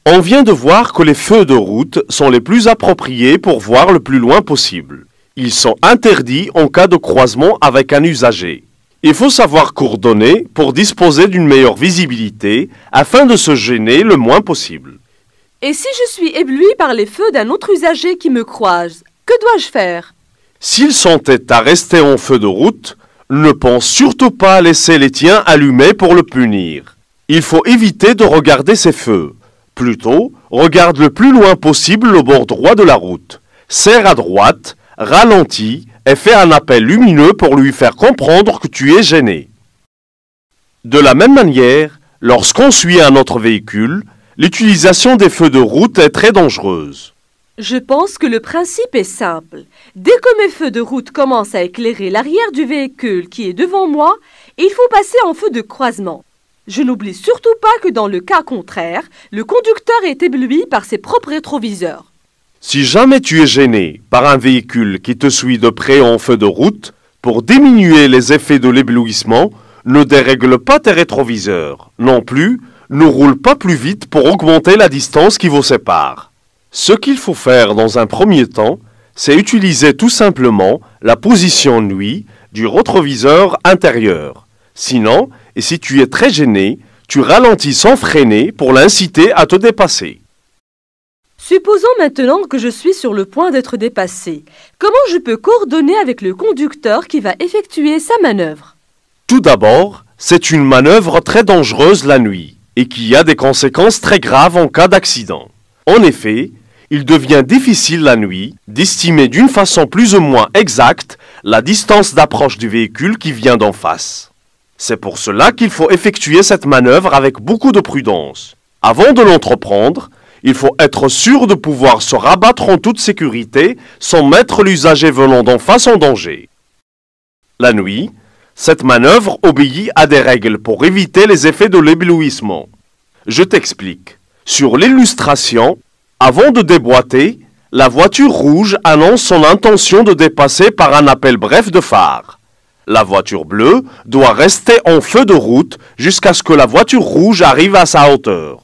On vient de voir que les feux de route sont les plus appropriés pour voir le plus loin possible. Ils sont interdits en cas de croisement avec un usager. Il faut savoir coordonner pour disposer d'une meilleure visibilité afin de se gêner le moins possible. Et si je suis ébloui par les feux d'un autre usager qui me croise, que dois-je faire? S'il s'entête à rester en feu de route, ne pense surtout pas à laisser les tiens allumés pour le punir. Il faut éviter de regarder ces feux. Plutôt, regarde le plus loin possible le bord droit de la route. Serre à droite, ralentis et fais un appel lumineux pour lui faire comprendre que tu es gêné. De la même manière, lorsqu'on suit un autre véhicule, l'utilisation des feux de route est très dangereuse. Je pense que le principe est simple. Dès que mes feux de route commencent à éclairer l'arrière du véhicule qui est devant moi, il faut passer en feu de croisement. Je n'oublie surtout pas que dans le cas contraire, le conducteur est ébloui par ses propres rétroviseurs. Si jamais tu es gêné par un véhicule qui te suit de près en feu de route, pour diminuer les effets de l'éblouissement, ne dérègle pas tes rétroviseurs. Non plus, ne roule pas plus vite pour augmenter la distance qui vous sépare. Ce qu'il faut faire dans un premier temps, c'est utiliser tout simplement la position nuit du rétroviseur intérieur. Sinon, et si tu es très gêné, tu ralentis sans freiner pour l'inciter à te dépasser. Supposons maintenant que je suis sur le point d'être dépassé. Comment je peux coordonner avec le conducteur qui va effectuer sa manœuvre? Tout d'abord, c'est une manœuvre très dangereuse la nuit et qui a des conséquences très graves en cas d'accident. En effet, il devient difficile la nuit d'estimer d'une façon plus ou moins exacte la distance d'approche du véhicule qui vient d'en face. C'est pour cela qu'il faut effectuer cette manœuvre avec beaucoup de prudence. Avant de l'entreprendre, il faut être sûr de pouvoir se rabattre en toute sécurité sans mettre l'usager venant d'en face en danger. La nuit, cette manœuvre obéit à des règles pour éviter les effets de l'éblouissement. Je t'explique. Sur l'illustration, avant de déboîter, la voiture rouge annonce son intention de dépasser par un appel bref de phare. La voiture bleue doit rester en feu de route jusqu'à ce que la voiture rouge arrive à sa hauteur.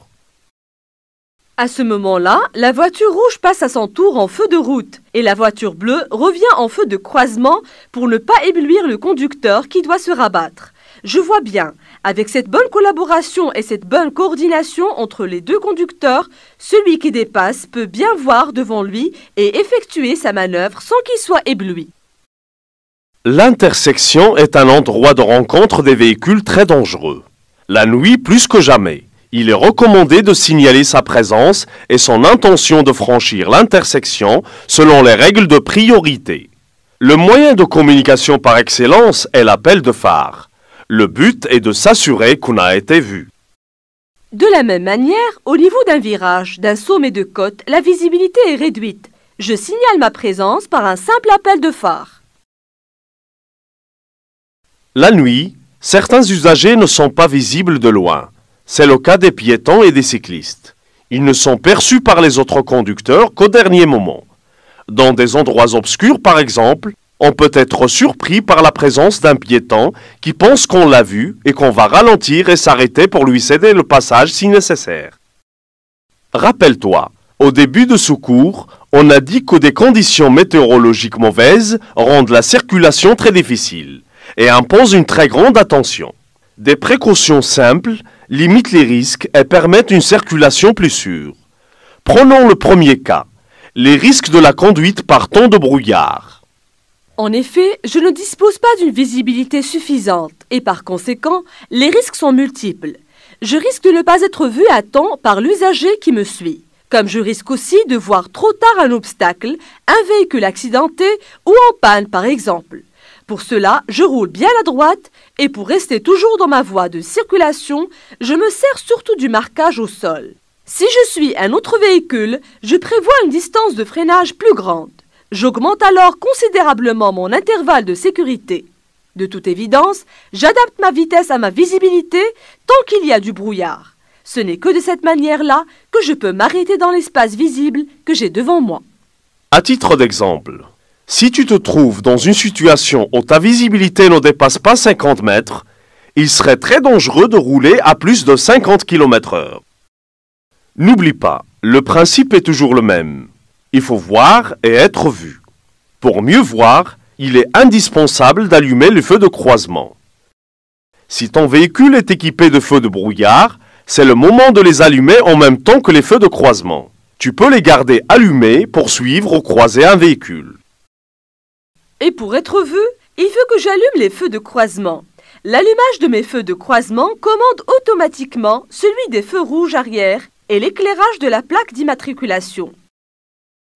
À ce moment-là, la voiture rouge passe à son tour en feu de route et la voiture bleue revient en feu de croisement pour ne pas éblouir le conducteur qui doit se rabattre. Je vois bien, avec cette bonne collaboration et cette bonne coordination entre les deux conducteurs, celui qui dépasse peut bien voir devant lui et effectuer sa manœuvre sans qu'il soit ébloui. L'intersection est un endroit de rencontre des véhicules très dangereux. La nuit plus que jamais. Il est recommandé de signaler sa présence et son intention de franchir l'intersection selon les règles de priorité. Le moyen de communication par excellence est l'appel de phare. Le but est de s'assurer qu'on a été vu. De la même manière, au niveau d'un virage, d'un sommet de côte, la visibilité est réduite. Je signale ma présence par un simple appel de phare. La nuit, certains usagers ne sont pas visibles de loin. C'est le cas des piétons et des cyclistes. Ils ne sont perçus par les autres conducteurs qu'au dernier moment. Dans des endroits obscurs, par exemple, on peut être surpris par la présence d'un piéton qui pense qu'on l'a vu et qu'on va ralentir et s'arrêter pour lui céder le passage si nécessaire. Rappelle-toi, au début de ce cours, on a dit que des conditions météorologiques mauvaises rendent la circulation très difficile et imposent une très grande attention. Des précautions simples limitent les risques et permettent une circulation plus sûre. Prenons le premier cas, les risques de la conduite par temps de brouillard. En effet, je ne dispose pas d'une visibilité suffisante et par conséquent, les risques sont multiples. Je risque de ne pas être vu à temps par l'usager qui me suit, comme je risque aussi de voir trop tard un obstacle, un véhicule accidenté ou en panne par exemple. Pour cela, je roule bien à droite et pour rester toujours dans ma voie de circulation, je me sers surtout du marquage au sol. Si je suis un autre véhicule, je prévois une distance de freinage plus grande. J'augmente alors considérablement mon intervalle de sécurité. De toute évidence, j'adapte ma vitesse à ma visibilité tant qu'il y a du brouillard. Ce n'est que de cette manière-là que je peux m'arrêter dans l'espace visible que j'ai devant moi. À titre d'exemple, si tu te trouves dans une situation où ta visibilité ne dépasse pas 50 mètres, il serait très dangereux de rouler à plus de 50 km/h. N'oublie pas, le principe est toujours le même. Il faut voir et être vu. Pour mieux voir, il est indispensable d'allumer les feux de croisement. Si ton véhicule est équipé de feux de brouillard, c'est le moment de les allumer en même temps que les feux de croisement. Tu peux les garder allumés pour suivre ou croiser un véhicule. Et pour être vu, il faut que j'allume les feux de croisement. L'allumage de mes feux de croisement commande automatiquement celui des feux rouges arrière et l'éclairage de la plaque d'immatriculation.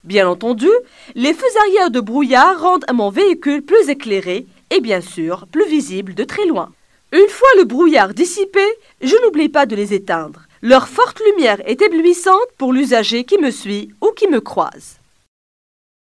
Bien entendu, les feux arrière de brouillard rendent mon véhicule plus éclairé et bien sûr plus visible de très loin. Une fois le brouillard dissipé, je n'oublie pas de les éteindre. Leur forte lumière est éblouissante pour l'usager qui me suit ou qui me croise.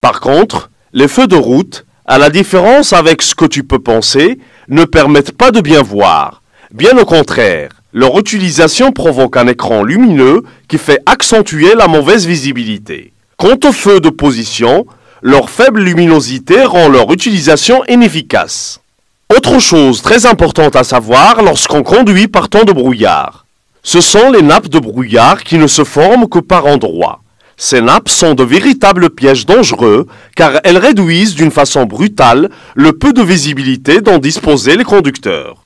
Par contre, les feux de route, à la différence avec ce que tu peux penser, ne permettent pas de bien voir. Bien au contraire, leur utilisation provoque un écran lumineux qui fait accentuer la mauvaise visibilité. Quant aux feux de position, leur faible luminosité rend leur utilisation inefficace. Autre chose très importante à savoir lorsqu'on conduit par temps de brouillard. Ce sont les nappes de brouillard qui ne se forment que par endroits. Ces nappes sont de véritables pièges dangereux car elles réduisent d'une façon brutale le peu de visibilité dont disposaient les conducteurs.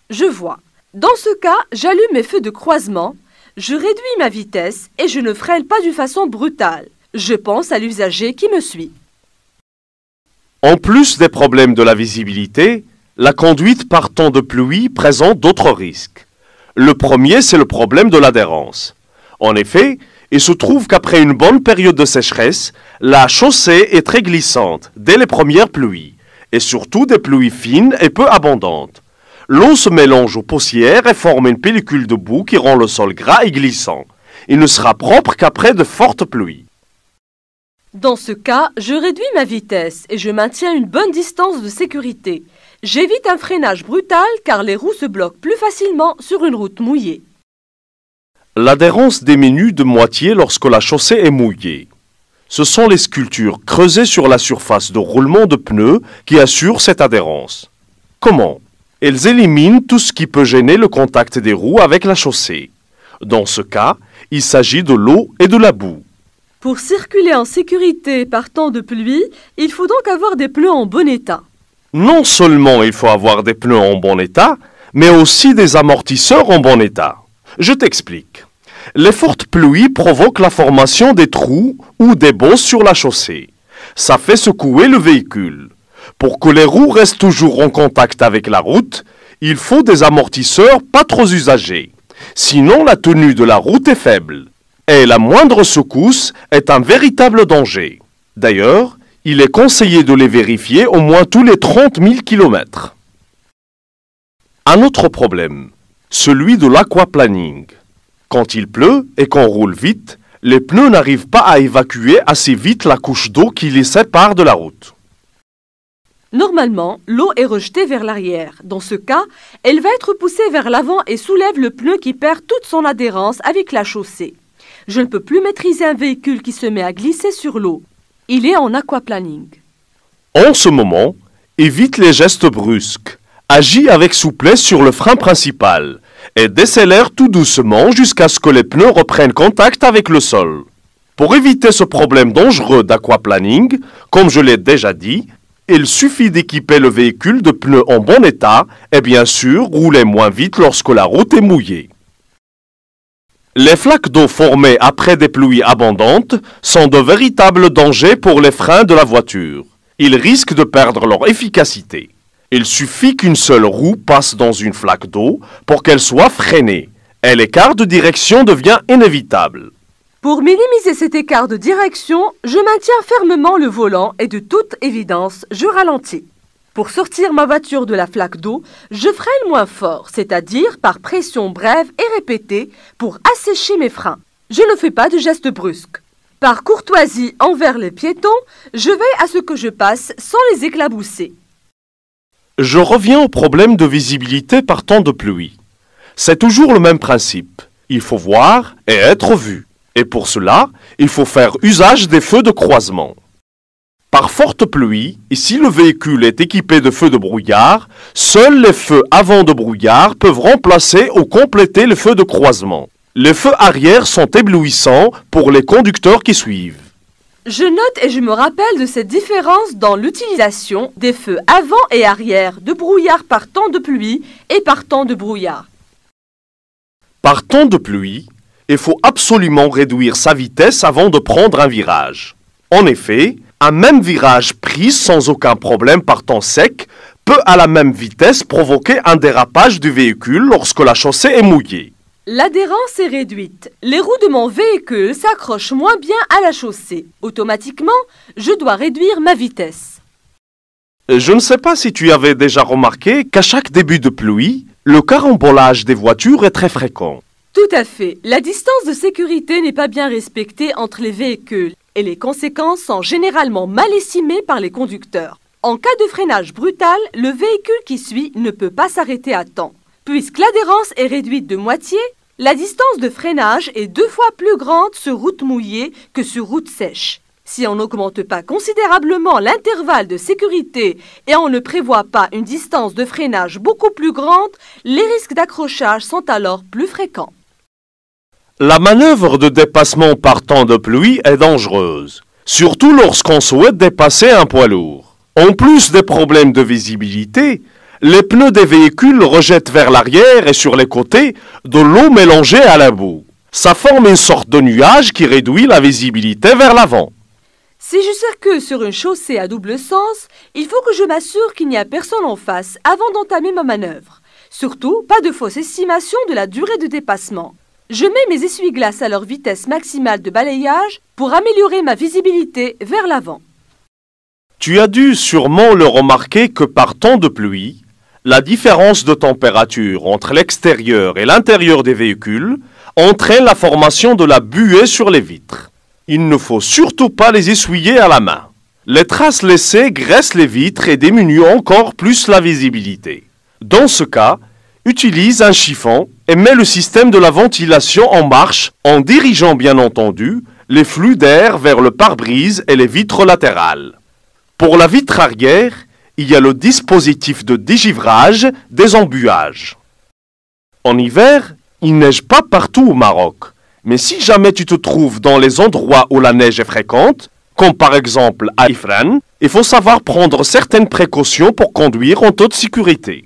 Je vois. Dans ce cas, j'allume mes feux de croisement, je réduis ma vitesse et je ne freine pas d'une façon brutale. Je pense à l'usager qui me suit. En plus des problèmes de la visibilité, la conduite par temps de pluie présente d'autres risques. Le premier, c'est le problème de l'adhérence. En effet, il se trouve qu'après une bonne période de sécheresse, la chaussée est très glissante dès les premières pluies, et surtout des pluies fines et peu abondantes. L'eau se mélange aux poussières et forme une pellicule de boue qui rend le sol gras et glissant. Il ne sera propre qu'après de fortes pluies. Dans ce cas, je réduis ma vitesse et je maintiens une bonne distance de sécurité. J'évite un freinage brutal car les roues se bloquent plus facilement sur une route mouillée. L'adhérence diminue de moitié lorsque la chaussée est mouillée. Ce sont les sculptures creusées sur la surface de roulement de pneus qui assurent cette adhérence. Comment? Elles éliminent tout ce qui peut gêner le contact des roues avec la chaussée. Dans ce cas, il s'agit de l'eau et de la boue. Pour circuler en sécurité par temps de pluie, il faut donc avoir des pneus en bon état. Non seulement il faut avoir des pneus en bon état, mais aussi des amortisseurs en bon état. Je t'explique. Les fortes pluies provoquent la formation des trous ou des bosses sur la chaussée. Ça fait secouer le véhicule. Pour que les roues restent toujours en contact avec la route, il faut des amortisseurs pas trop usagés. Sinon, la tenue de la route est faible. Et la moindre secousse est un véritable danger. D'ailleurs, il est conseillé de les vérifier au moins tous les 30 000 km. Un autre problème, celui de l'aquaplaning. Quand il pleut et qu'on roule vite, les pneus n'arrivent pas à évacuer assez vite la couche d'eau qui les sépare de la route. Normalement, l'eau est rejetée vers l'arrière. Dans ce cas, elle va être poussée vers l'avant et soulève le pneu qui perd toute son adhérence avec la chaussée. Je ne peux plus maîtriser un véhicule qui se met à glisser sur l'eau. Il est en aquaplaning. En ce moment, évite les gestes brusques. Agis avec souplesse sur le frein principal et décélère tout doucement jusqu'à ce que les pneus reprennent contact avec le sol. Pour éviter ce problème dangereux d'aquaplaning, comme je l'ai déjà dit, il suffit d'équiper le véhicule de pneus en bon état et bien sûr rouler moins vite lorsque la route est mouillée. Les flaques d'eau formées après des pluies abondantes sont de véritables dangers pour les freins de la voiture. Ils risquent de perdre leur efficacité. Il suffit qu'une seule roue passe dans une flaque d'eau pour qu'elle soit freinée et l'écart de direction devient inévitable. Pour minimiser cet écart de direction, je maintiens fermement le volant et de toute évidence, je ralentis. Pour sortir ma voiture de la flaque d'eau, je freine moins fort, c'est-à-dire par pression brève et répétée pour assécher mes freins. Je ne fais pas de gestes brusques. Par courtoisie envers les piétons, je veille à ce que je passe sans les éclabousser. Je reviens au problème de visibilité par temps de pluie. C'est toujours le même principe. Il faut voir et être vu. Et pour cela, il faut faire usage des feux de croisement. Par forte pluie, et si le véhicule est équipé de feux de brouillard, seuls les feux avant de brouillard peuvent remplacer ou compléter les feux de croisement. Les feux arrière sont éblouissants pour les conducteurs qui suivent. Je note et je me rappelle de cette différence dans l'utilisation des feux avant et arrière de brouillard par temps de pluie et par temps de brouillard. Par temps de pluie, il faut absolument réduire sa vitesse avant de prendre un virage. En effet, un même virage pris sans aucun problème par temps sec peut à la même vitesse provoquer un dérapage du véhicule lorsque la chaussée est mouillée. L'adhérence est réduite. Les roues de mon véhicule s'accrochent moins bien à la chaussée. Automatiquement, je dois réduire ma vitesse. Je ne sais pas si tu avais déjà remarqué qu'à chaque début de pluie, le carambolage des voitures est très fréquent. Tout à fait. La distance de sécurité n'est pas bien respectée entre les véhicules et les conséquences sont généralement mal estimées par les conducteurs. En cas de freinage brutal, le véhicule qui suit ne peut pas s'arrêter à temps. Puisque l'adhérence est réduite de moitié, la distance de freinage est 2 fois plus grande sur route mouillée que sur route sèche. Si on n'augmente pas considérablement l'intervalle de sécurité et on ne prévoit pas une distance de freinage beaucoup plus grande, les risques d'accrochage sont alors plus fréquents. La manœuvre de dépassement par temps de pluie est dangereuse, surtout lorsqu'on souhaite dépasser un poids lourd. En plus des problèmes de visibilité, les pneus des véhicules rejettent vers l'arrière et sur les côtés de l'eau mélangée à la boue. Ça forme une sorte de nuage qui réduit la visibilité vers l'avant. Si je circule sur une chaussée à double sens, il faut que je m'assure qu'il n'y a personne en face avant d'entamer ma manœuvre. Surtout, pas de fausse estimation de la durée de dépassement. Je mets mes essuie-glaces à leur vitesse maximale de balayage pour améliorer ma visibilité vers l'avant. Tu as dû sûrement le remarquer que par temps de pluie, la différence de température entre l'extérieur et l'intérieur des véhicules entraîne la formation de la buée sur les vitres. Il ne faut surtout pas les essuyer à la main. Les traces laissées graissent les vitres et diminuent encore plus la visibilité. Dans ce cas, utilise un chiffon et mets le système de la ventilation en marche en dirigeant bien entendu les flux d'air vers le pare-brise et les vitres latérales. Pour la vitre arrière, il y a le dispositif de dégivrage des embuages. En hiver, il neige pas partout au Maroc, mais si jamais tu te trouves dans les endroits où la neige est fréquente, comme par exemple à Ifrane, il faut savoir prendre certaines précautions pour conduire en toute sécurité.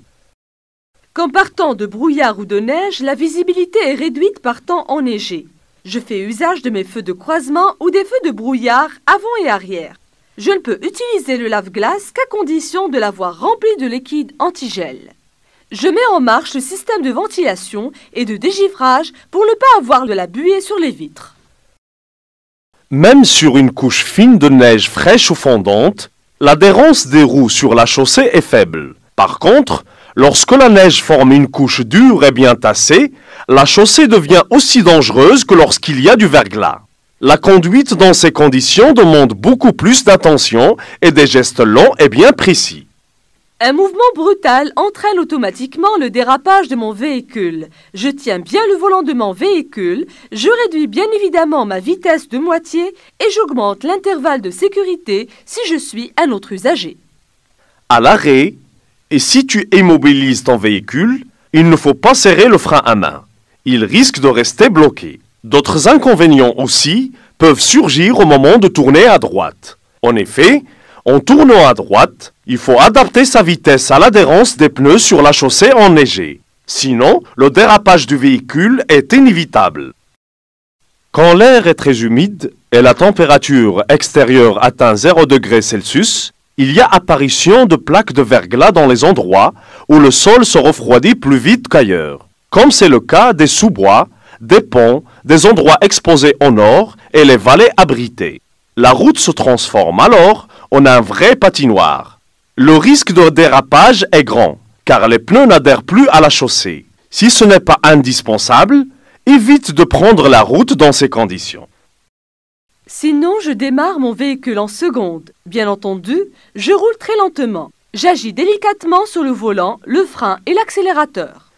Qu'en partant de brouillard ou de neige, la visibilité est réduite par temps enneigé. Je fais usage de mes feux de croisement ou des feux de brouillard avant et arrière. Je ne peux utiliser le lave-glace qu'à condition de l'avoir rempli de liquide antigel. Je mets en marche le système de ventilation et de dégivrage pour ne pas avoir de la buée sur les vitres. Même sur une couche fine de neige fraîche ou fondante, l'adhérence des roues sur la chaussée est faible. Par contre, lorsque la neige forme une couche dure et bien tassée, la chaussée devient aussi dangereuse que lorsqu'il y a du verglas. La conduite dans ces conditions demande beaucoup plus d'attention et des gestes longs et bien précis. Un mouvement brutal entraîne automatiquement le dérapage de mon véhicule. Je tiens bien le volant de mon véhicule, je réduis bien évidemment ma vitesse de moitié et j'augmente l'intervalle de sécurité si je suis un autre usager. À l'arrêt, et si tu immobilises ton véhicule, il ne faut pas serrer le frein à main. Il risque de rester bloqué. D'autres inconvénients aussi peuvent surgir au moment de tourner à droite. En effet, en tournant à droite, il faut adapter sa vitesse à l'adhérence des pneus sur la chaussée enneigée. Sinon, le dérapage du véhicule est inévitable. Quand l'air est très humide et la température extérieure atteint 0 degré Celsius, il y a apparition de plaques de verglas dans les endroits où le sol se refroidit plus vite qu'ailleurs, comme c'est le cas des sous-bois, des ponts, des endroits exposés au nord et les vallées abritées. La route se transforme alors en un vrai patinoire. Le risque de dérapage est grand, car les pneus n'adhèrent plus à la chaussée. Si ce n'est pas indispensable, évite de prendre la route dans ces conditions. Sinon, je démarre mon véhicule en seconde. Bien entendu, je roule très lentement. J'agis délicatement sur le volant, le frein et l'accélérateur.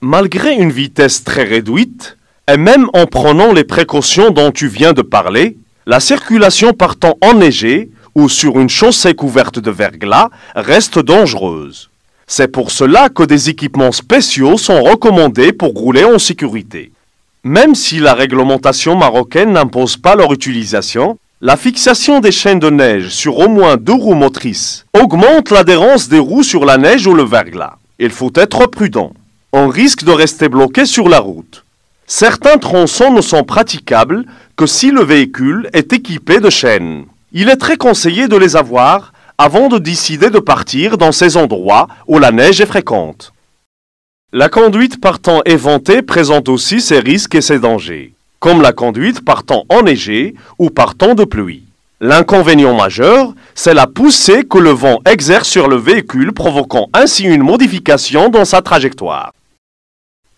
Malgré une vitesse très réduite, et même en prenant les précautions dont tu viens de parler, la circulation par temps enneigé ou sur une chaussée couverte de verglas reste dangereuse. C'est pour cela que des équipements spéciaux sont recommandés pour rouler en sécurité. Même si la réglementation marocaine n'impose pas leur utilisation, la fixation des chaînes de neige sur au moins 2 roues motrices augmente l'adhérence des roues sur la neige ou le verglas. Il faut être prudent. On risque de rester bloqué sur la route. Certains tronçons ne sont praticables que si le véhicule est équipé de chaînes. Il est très conseillé de les avoir avant de décider de partir dans ces endroits où la neige est fréquente. La conduite par temps éventé présente aussi ses risques et ses dangers, comme la conduite par temps enneigé ou par temps de pluie. L'inconvénient majeur, c'est la poussée que le vent exerce sur le véhicule, provoquant ainsi une modification dans sa trajectoire.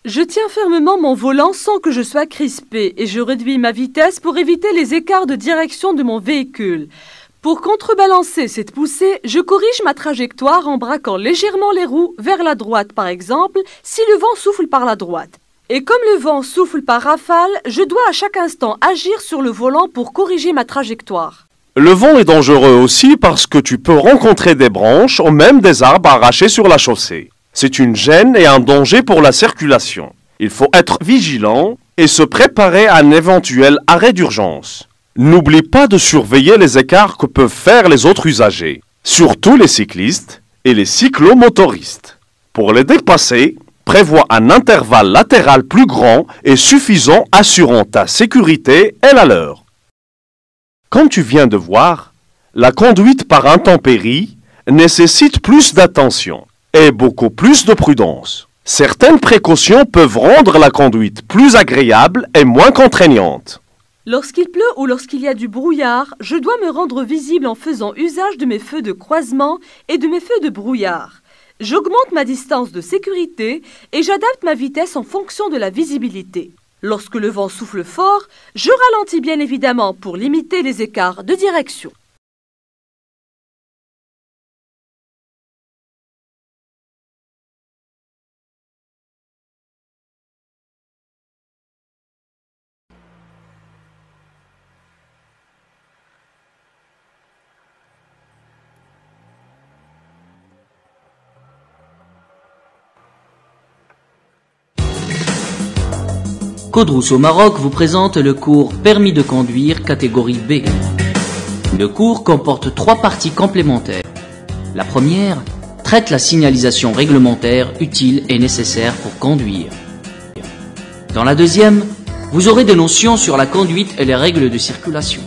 Je tiens fermement mon volant sans que je sois crispé et je réduis ma vitesse pour éviter les écarts de direction de mon véhicule. Pour contrebalancer cette poussée, je corrige ma trajectoire en braquant légèrement les roues vers la droite par exemple, si le vent souffle par la droite. Et comme le vent souffle par rafale, je dois à chaque instant agir sur le volant pour corriger ma trajectoire. Le vent est dangereux aussi parce que tu peux rencontrer des branches ou même des arbres arrachés sur la chaussée. C'est une gêne et un danger pour la circulation. Il faut être vigilant et se préparer à un éventuel arrêt d'urgence. N'oublie pas de surveiller les écarts que peuvent faire les autres usagers, surtout les cyclistes et les cyclomotoristes. Pour les dépasser, prévois un intervalle latéral plus grand et suffisant assurant ta sécurité et la leur. Comme tu viens de voir, la conduite par intempéries nécessite plus d'attention et beaucoup plus de prudence. Certaines précautions peuvent rendre la conduite plus agréable et moins contraignante. Lorsqu'il pleut ou lorsqu'il y a du brouillard, je dois me rendre visible en faisant usage de mes feux de croisement et de mes feux de brouillard. J'augmente ma distance de sécurité et j'adapte ma vitesse en fonction de la visibilité. Lorsque le vent souffle fort, je ralentis bien évidemment pour limiter les écarts de direction. Codrous au Maroc vous présente le cours Permis de conduire catégorie B. Le cours comporte 3 parties complémentaires. La première traite la signalisation réglementaire utile et nécessaire pour conduire. Dans la deuxième, vous aurez des notions sur la conduite et les règles de circulation.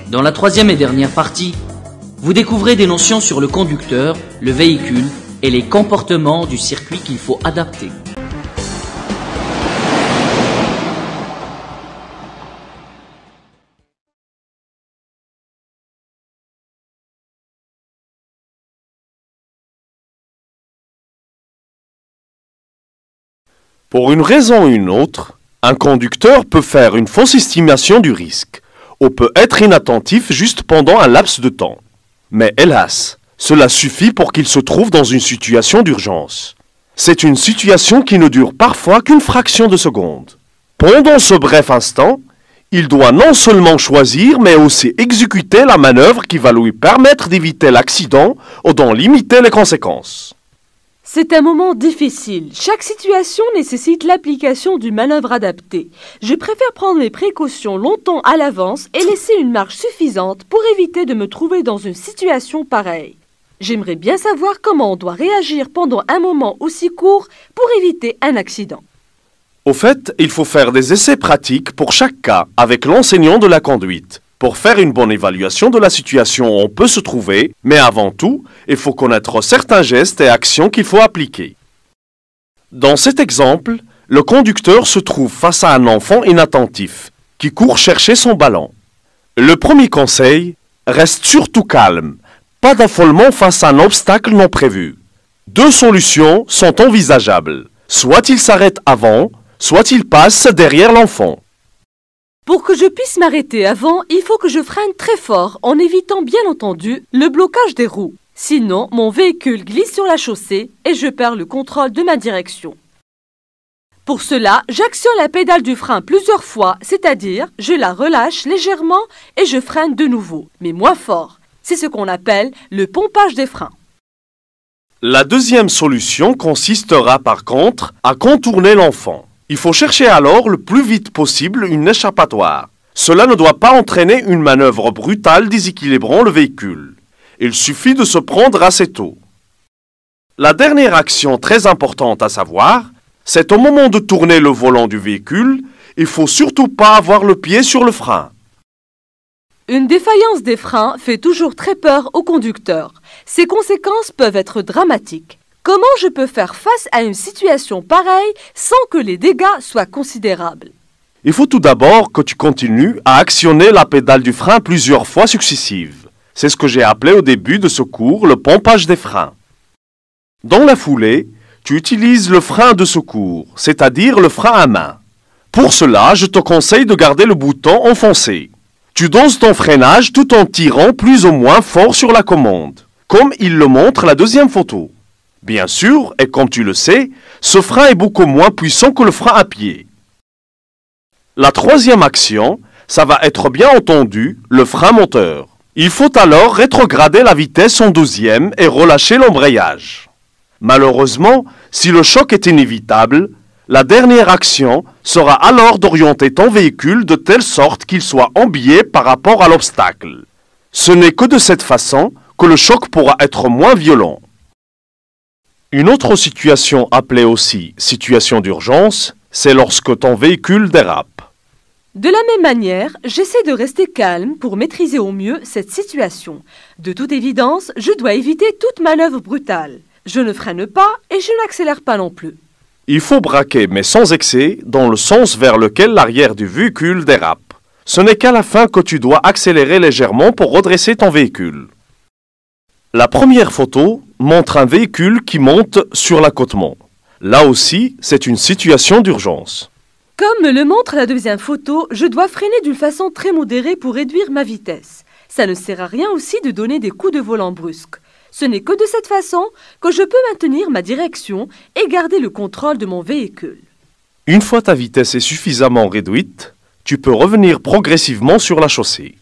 Dans la troisième et dernière partie, vous découvrez des notions sur le conducteur, le véhicule et les comportements du circuit qu'il faut adapter. Pour une raison ou une autre, un conducteur peut faire une fausse estimation du risque, ou peut être inattentif juste pendant un laps de temps. Mais hélas, cela suffit pour qu'il se trouve dans une situation d'urgence. C'est une situation qui ne dure parfois qu'une fraction de seconde. Pendant ce bref instant, il doit non seulement choisir, mais aussi exécuter la manœuvre qui va lui permettre d'éviter l'accident ou d'en limiter les conséquences. C'est un moment difficile. Chaque situation nécessite l'application d'une manœuvre adaptée. Je préfère prendre mes précautions longtemps à l'avance et laisser une marge suffisante pour éviter de me trouver dans une situation pareille. J'aimerais bien savoir comment on doit réagir pendant un moment aussi court pour éviter un accident. Au fait, il faut faire des essais pratiques pour chaque cas avec l'enseignant de la conduite, pour faire une bonne évaluation de la situation où on peut se trouver, mais avant tout, il faut connaître certains gestes et actions qu'il faut appliquer. Dans cet exemple, le conducteur se trouve face à un enfant inattentif, qui court chercher son ballon. Le premier conseil, reste surtout calme, pas d'affolement face à un obstacle non prévu. 2 solutions sont envisageables, soit il s'arrête avant, soit il passe derrière l'enfant. Pour que je puisse m'arrêter avant, il faut que je freine très fort en évitant bien entendu le blocage des roues. Sinon, mon véhicule glisse sur la chaussée et je perds le contrôle de ma direction. Pour cela, j'actionne la pédale du frein plusieurs fois, c'est-à-dire je la relâche légèrement et je freine de nouveau, mais moins fort. C'est ce qu'on appelle le pompage des freins. La deuxième solution consistera par contre à contourner l'enfant. Il faut chercher alors le plus vite possible une échappatoire. Cela ne doit pas entraîner une manœuvre brutale déséquilibrant le véhicule. Il suffit de se prendre assez tôt. La dernière action très importante à savoir, c'est au moment de tourner le volant du véhicule, il ne faut surtout pas avoir le pied sur le frein. Une défaillance des freins fait toujours très peur au conducteur. Ses conséquences peuvent être dramatiques. Comment je peux faire face à une situation pareille sans que les dégâts soient considérables? Il faut tout d'abord que tu continues à actionner la pédale du frein plusieurs fois successives. C'est ce que j'ai appelé au début de ce cours le pompage des freins. Dans la foulée, tu utilises le frein de secours, c'est-à-dire le frein à main. Pour cela, je te conseille de garder le bouton enfoncé. Tu doses ton freinage tout en tirant plus ou moins fort sur la commande, comme il le montre la deuxième photo. Bien sûr, et comme tu le sais, ce frein est beaucoup moins puissant que le frein à pied. La troisième action, ça va être bien entendu le frein moteur. Il faut alors rétrograder la vitesse en 12e et relâcher l'embrayage. Malheureusement, si le choc est inévitable, la dernière action sera alors d'orienter ton véhicule de telle sorte qu'il soit en biais par rapport à l'obstacle. Ce n'est que de cette façon que le choc pourra être moins violent. Une autre situation appelée aussi situation d'urgence, c'est lorsque ton véhicule dérape. De la même manière, j'essaie de rester calme pour maîtriser au mieux cette situation. De toute évidence, je dois éviter toute manœuvre brutale. Je ne freine pas et je n'accélère pas non plus. Il faut braquer, mais sans excès, dans le sens vers lequel l'arrière du véhicule dérape. Ce n'est qu'à la fin que tu dois accélérer légèrement pour redresser ton véhicule. La première photo montre un véhicule qui monte sur l'accotement. Là aussi, c'est une situation d'urgence. Comme me le montre la deuxième photo, je dois freiner d'une façon très modérée pour réduire ma vitesse. Ça ne sert à rien aussi de donner des coups de volant brusques. Ce n'est que de cette façon que je peux maintenir ma direction et garder le contrôle de mon véhicule. Une fois ta vitesse est suffisamment réduite, tu peux revenir progressivement sur la chaussée.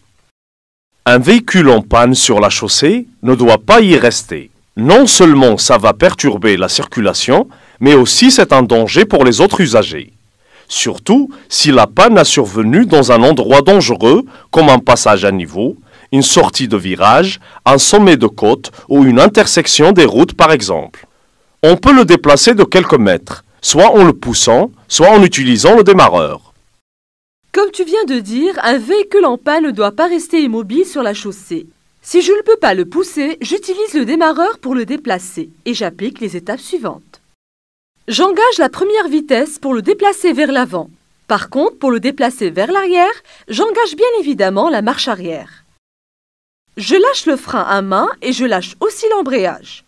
Un véhicule en panne sur la chaussée ne doit pas y rester. Non seulement ça va perturber la circulation, mais aussi c'est un danger pour les autres usagers. Surtout si la panne a survenu dans un endroit dangereux comme un passage à niveau, une sortie de virage, un sommet de côte ou une intersection des routes par exemple. On peut le déplacer de quelques mètres, soit en le poussant, soit en utilisant le démarreur. Comme tu viens de dire, un véhicule en panne ne doit pas rester immobile sur la chaussée. Si je ne peux pas le pousser, j'utilise le démarreur pour le déplacer et j'applique les étapes suivantes. J'engage la première vitesse pour le déplacer vers l'avant. Par contre, pour le déplacer vers l'arrière, j'engage bien évidemment la marche arrière. Je lâche le frein à main et je lâche aussi l'embrayage.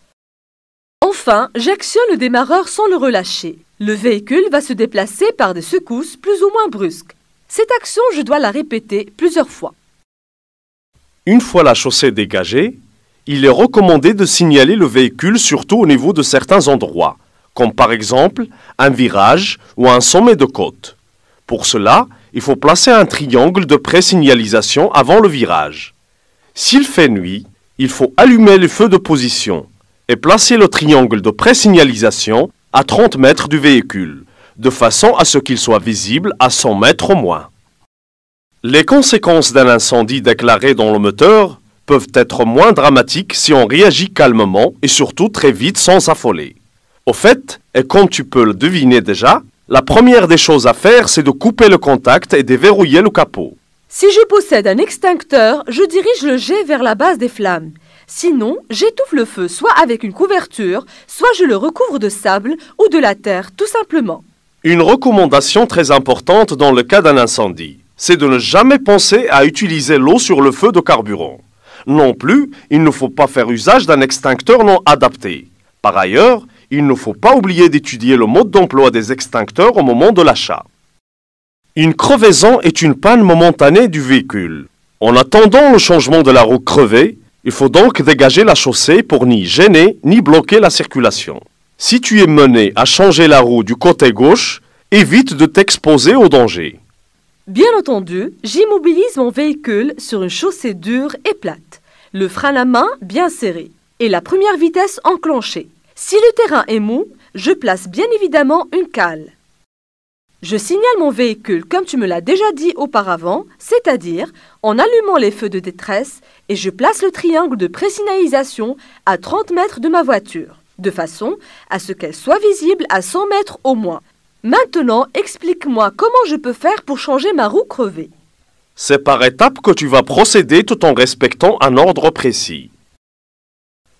Enfin, j'actionne le démarreur sans le relâcher. Le véhicule va se déplacer par des secousses plus ou moins brusques. Cette action, je dois la répéter plusieurs fois. Une fois la chaussée dégagée, il est recommandé de signaler le véhicule surtout au niveau de certains endroits, comme par exemple un virage ou un sommet de côte. Pour cela, il faut placer un triangle de pré-signalisation avant le virage. S'il fait nuit, il faut allumer les feux de position et placer le triangle de pré-signalisation à 30 mètres du véhicule, de façon à ce qu'il soit visible à 100 mètres au moins. Les conséquences d'un incendie déclaré dans le moteur peuvent être moins dramatiques si on réagit calmement et surtout très vite sans s'affoler. Au fait, et comme tu peux le deviner déjà, la première des choses à faire, c'est de couper le contact et déverrouiller le capot. Si je possède un extincteur, je dirige le jet vers la base des flammes. Sinon, j'étouffe le feu soit avec une couverture, soit je le recouvre de sable ou de la terre, tout simplement. Une recommandation très importante dans le cas d'un incendie, c'est de ne jamais penser à utiliser l'eau sur le feu de carburant. Non plus, il ne faut pas faire usage d'un extincteur non adapté. Par ailleurs, il ne faut pas oublier d'étudier le mode d'emploi des extincteurs au moment de l'achat. Une crevaison est une panne momentanée du véhicule. En attendant le changement de la roue crevée, il faut donc dégager la chaussée pour ni gêner ni bloquer la circulation. Si tu es mené à changer la roue du côté gauche, évite de t'exposer au danger. Bien entendu, j'immobilise mon véhicule sur une chaussée dure et plate, le frein à main bien serré et la première vitesse enclenchée. Si le terrain est mou, je place bien évidemment une cale. Je signale mon véhicule comme tu me l'as déjà dit auparavant, c'est-à-dire en allumant les feux de détresse et je place le triangle de pré-signalisation à 30 mètres de ma voiture, de façon à ce qu'elle soit visible à 100 mètres au moins. Maintenant, explique-moi comment je peux faire pour changer ma roue crevée. C'est par étapes que tu vas procéder tout en respectant un ordre précis.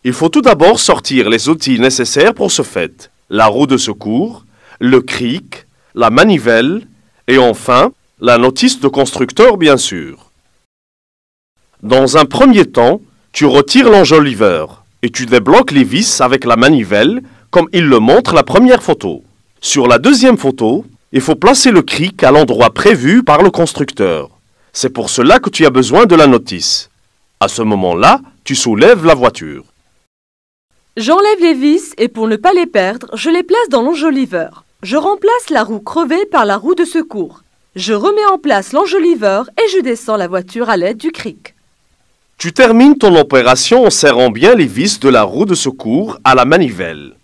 Il faut tout d'abord sortir les outils nécessaires pour ce fait. La roue de secours, le cric, la manivelle et enfin, la notice de constructeur bien sûr. Dans un premier temps, tu retires l'enjoliveur et tu débloques les vis avec la manivelle comme il le montre la première photo. Sur la deuxième photo, il faut placer le cric à l'endroit prévu par le constructeur. C'est pour cela que tu as besoin de la notice. À ce moment-là, tu soulèves la voiture. J'enlève les vis et pour ne pas les perdre, je les place dans l'enjoliveur. Je remplace la roue crevée par la roue de secours. Je remets en place l'enjoliveur et je descends la voiture à l'aide du cric. Tu termines ton opération en serrant bien les vis de la roue de secours à la manivelle.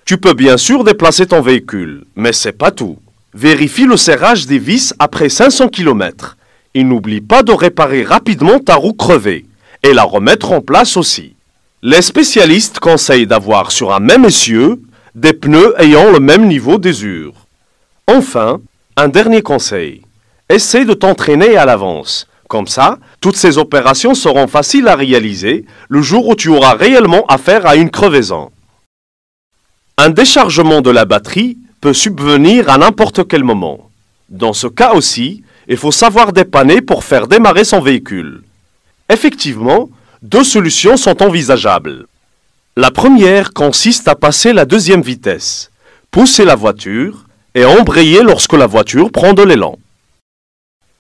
Tu peux bien sûr déplacer ton véhicule, mais c'est pas tout. Vérifie le serrage des vis après 500 km. Et n'oublie pas de réparer rapidement ta roue crevée et la remettre en place aussi. Les spécialistes conseillent d'avoir sur un même essieu des pneus ayant le même niveau d'usure. Enfin, un dernier conseil. Essaie de t'entraîner à l'avance. Comme ça, toutes ces opérations seront faciles à réaliser le jour où tu auras réellement affaire à une crevaison. Un déchargement de la batterie peut subvenir à n'importe quel moment. Dans ce cas aussi, il faut savoir dépanner pour faire démarrer son véhicule. Effectivement, deux solutions sont envisageables. La première consiste à passer la deuxième vitesse, pousser la voiture et embrayer lorsque la voiture prend de l'élan.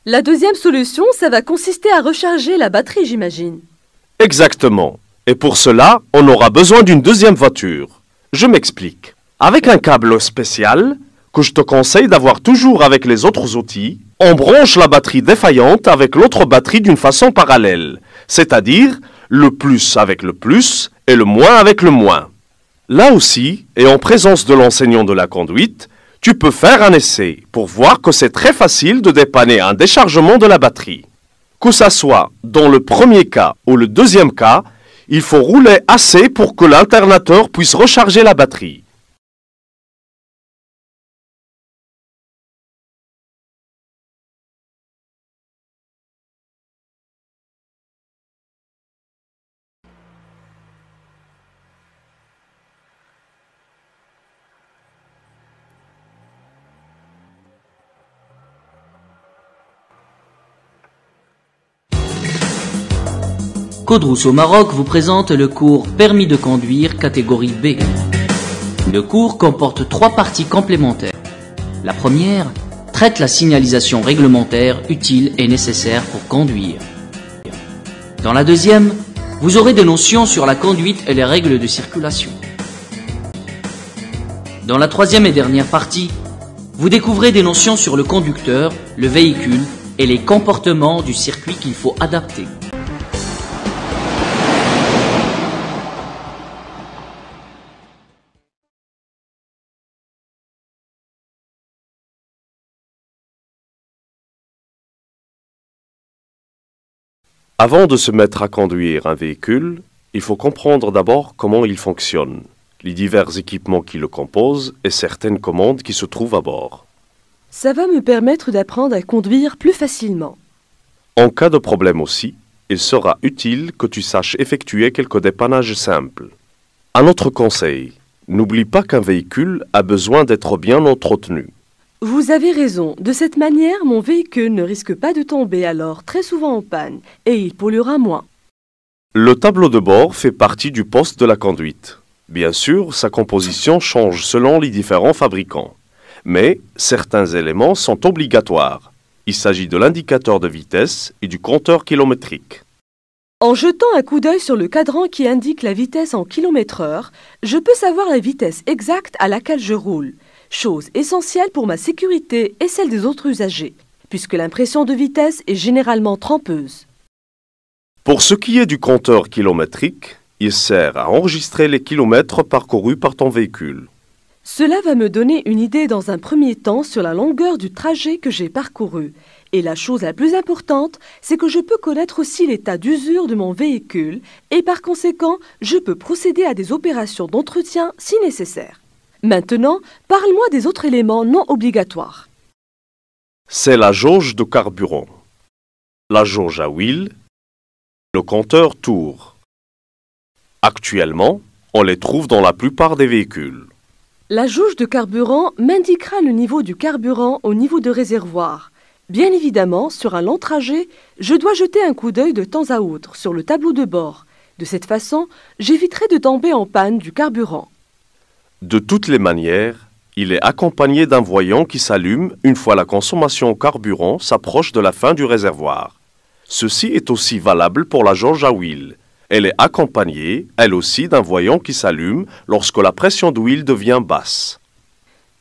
La deuxième solution, ça va consister à recharger la batterie, j'imagine. Exactement. Et pour cela, on aura besoin d'une deuxième voiture. Je m'explique. Avec un câble spécial, que je te conseille d'avoir toujours avec les autres outils, on branche la batterie défaillante avec l'autre batterie d'une façon parallèle, c'est-à-dire le plus avec le plus et le moins avec le moins. Là aussi, et en présence de l'enseignant de la conduite, tu peux faire un essai pour voir que c'est très facile de dépanner un déchargement de la batterie. Que ça soit dans le premier cas ou le deuxième cas, il faut rouler assez pour que l'alternateur puisse recharger la batterie. Codrous au Maroc vous présente le cours Permis de conduire catégorie B. Le cours comporte 3 parties complémentaires. La première traite la signalisation réglementaire utile et nécessaire pour conduire. Dans la deuxième, vous aurez des notions sur la conduite et les règles de circulation. Dans la troisième et dernière partie, vous découvrez des notions sur le conducteur, le véhicule et les comportements du circuit qu'il faut adapter. Avant de se mettre à conduire un véhicule, il faut comprendre d'abord comment il fonctionne, les divers équipements qui le composent et certaines commandes qui se trouvent à bord. Ça va me permettre d'apprendre à conduire plus facilement. En cas de problème aussi, il sera utile que tu saches effectuer quelques dépannages simples. Un autre conseil, n'oublie pas qu'un véhicule a besoin d'être bien entretenu. Vous avez raison, de cette manière, mon véhicule ne risque pas de tomber alors très souvent en panne et il polluera moins. Le tableau de bord fait partie du poste de la conduite. Bien sûr, sa composition change selon les différents fabricants. Mais certains éléments sont obligatoires. Il s'agit de l'indicateur de vitesse et du compteur kilométrique. En jetant un coup d'œil sur le cadran qui indique la vitesse en km/h, je peux savoir la vitesse exacte à laquelle je roule. Chose essentielle pour ma sécurité et celle des autres usagers, puisque l'impression de vitesse est généralement trompeuse. Pour ce qui est du compteur kilométrique, il sert à enregistrer les kilomètres parcourus par ton véhicule. Cela va me donner une idée dans un premier temps sur la longueur du trajet que j'ai parcouru. Et la chose la plus importante, c'est que je peux connaître aussi l'état d'usure de mon véhicule et par conséquent, je peux procéder à des opérations d'entretien si nécessaire. Maintenant, parle-moi des autres éléments non obligatoires. C'est la jauge de carburant, la jauge à huile, le compteur tour. Actuellement, on les trouve dans la plupart des véhicules. La jauge de carburant m'indiquera le niveau du carburant au niveau de réservoir. Bien évidemment, sur un long trajet, je dois jeter un coup d'œil de temps à autre sur le tableau de bord. De cette façon, j'éviterai de tomber en panne du carburant. De toutes les manières, il est accompagné d'un voyant qui s'allume une fois la consommation en carburant s'approche de la fin du réservoir. Ceci est aussi valable pour la jauge à huile. Elle est accompagnée, elle aussi, d'un voyant qui s'allume lorsque la pression d'huile devient basse.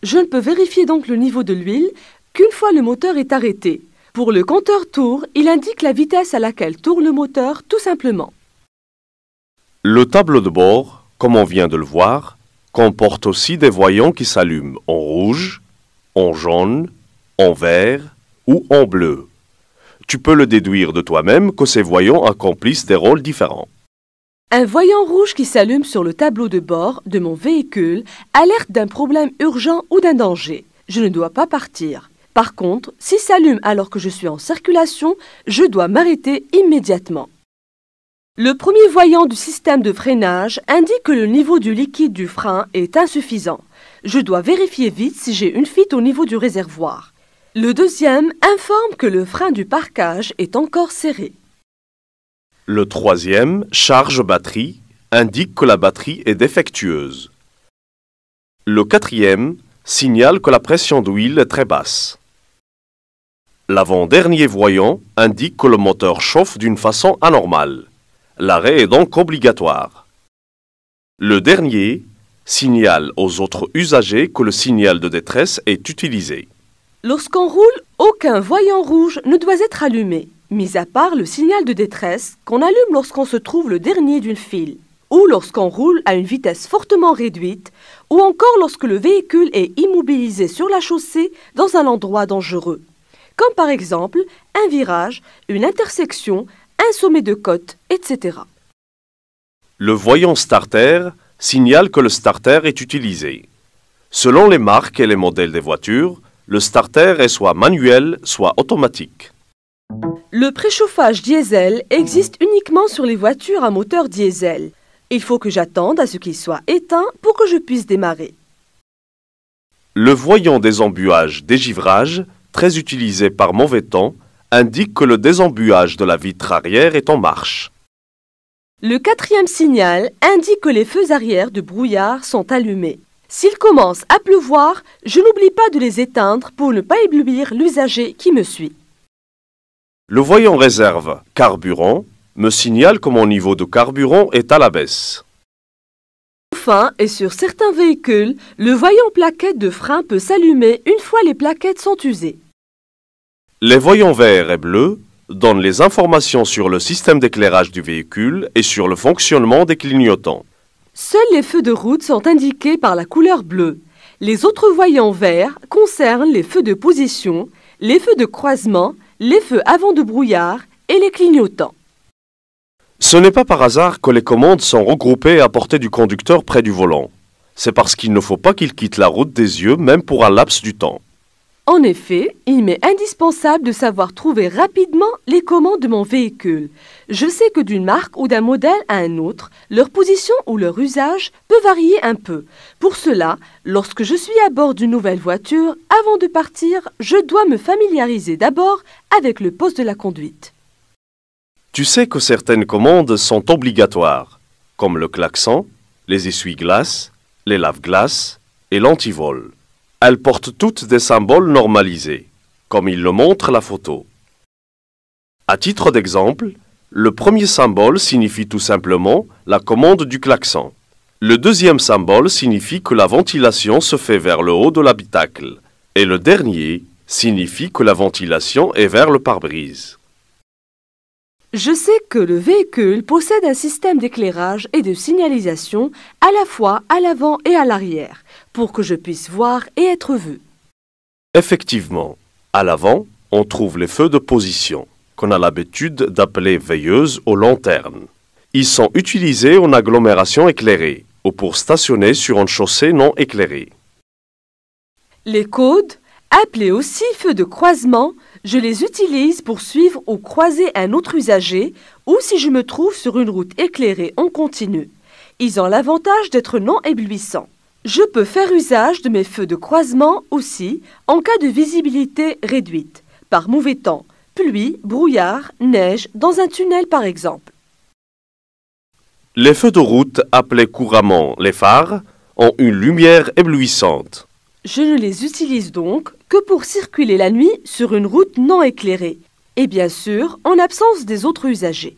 Je ne peux vérifier donc le niveau de l'huile qu'une fois le moteur est arrêté. Pour le compteur tour, il indique la vitesse à laquelle tourne le moteur tout simplement. Le tableau de bord, comme on vient de le voir, comporte aussi des voyants qui s'allument en rouge, en jaune, en vert ou en bleu. Tu peux le déduire de toi-même que ces voyants accomplissent des rôles différents. Un voyant rouge qui s'allume sur le tableau de bord de mon véhicule alerte d'un problème urgent ou d'un danger. Je ne dois pas partir. Par contre, s'il s'allume alors que je suis en circulation, je dois m'arrêter immédiatement. Le premier voyant du système de freinage indique que le niveau du liquide du frein est insuffisant. Je dois vérifier vite si j'ai une fuite au niveau du réservoir. Le deuxième informe que le frein du parquage est encore serré. Le troisième, charge batterie, indique que la batterie est défectueuse. Le quatrième signale que la pression d'huile est très basse. L'avant-dernier voyant indique que le moteur chauffe d'une façon anormale. L'arrêt est donc obligatoire. Le dernier signale aux autres usagers que le signal de détresse est utilisé. Lorsqu'on roule, aucun voyant rouge ne doit être allumé, mis à part le signal de détresse qu'on allume lorsqu'on se trouve le dernier d'une file. ou lorsqu'on roule à une vitesse fortement réduite, ou encore lorsque le véhicule est immobilisé sur la chaussée dans un endroit dangereux, comme par exemple un virage, une intersection, un sommet de côte, etc. Le voyant starter signale que le starter est utilisé. Selon les marques et les modèles des voitures, le starter est soit manuel, soit automatique. Le préchauffage diesel existe uniquement sur les voitures à moteur diesel. Il faut que j'attende à ce qu'il soit éteint pour que je puisse démarrer. Le voyant des embuages dégivrage, très utilisé par mauvais temps, indique que le désembuage de la vitre arrière est en marche. Le quatrième signal indique que les feux arrière de brouillard sont allumés. S'il commence à pleuvoir, je n'oublie pas de les éteindre pour ne pas éblouir l'usager qui me suit. Le voyant réserve carburant me signale que mon niveau de carburant est à la baisse. Enfin, et sur certains véhicules, le voyant plaquette de frein peut s'allumer une fois les plaquettes sont usées. Les voyants verts et bleus donnent les informations sur le système d'éclairage du véhicule et sur le fonctionnement des clignotants. Seuls les feux de route sont indiqués par la couleur bleue. Les autres voyants verts concernent les feux de position, les feux de croisement, les feux avant de brouillard et les clignotants. Ce n'est pas par hasard que les commandes sont regroupées à portée du conducteur près du volant. C'est parce qu'il ne faut pas qu'il quitte la route des yeux même pour un laps du temps. En effet, il m'est indispensable de savoir trouver rapidement les commandes de mon véhicule. Je sais que d'une marque ou d'un modèle à un autre, leur position ou leur usage peut varier un peu. Pour cela, lorsque je suis à bord d'une nouvelle voiture, avant de partir, je dois me familiariser d'abord avec le poste de la conduite. Tu sais que certaines commandes sont obligatoires, comme le klaxon, les essuie-glaces, les lave-glaces et l'antivol. Elles portent toutes des symboles normalisés, comme il le montre la photo. À titre d'exemple, le premier symbole signifie tout simplement la commande du klaxon. Le deuxième symbole signifie que la ventilation se fait vers le haut de l'habitacle. Et le dernier signifie que la ventilation est vers le pare-brise. Je sais que le véhicule possède un système d'éclairage et de signalisation à la fois à l'avant et à l'arrière, pour que je puisse voir et être vu. Effectivement, à l'avant, on trouve les feux de position, qu'on a l'habitude d'appeler veilleuses aux lanternes. Ils sont utilisés en agglomération éclairée ou pour stationner sur une chaussée non éclairée. Les codes, appelés aussi feux de croisement, je les utilise pour suivre ou croiser un autre usager ou si je me trouve sur une route éclairée en continu. Ils ont l'avantage d'être non éblouissants. Je peux faire usage de mes feux de croisement aussi en cas de visibilité réduite, par mauvais temps, pluie, brouillard, neige, dans un tunnel par exemple. Les feux de route, appelés couramment les phares, ont une lumière éblouissante. Je ne les utilise donc que pour circuler la nuit sur une route non éclairée, et bien sûr en absence des autres usagers.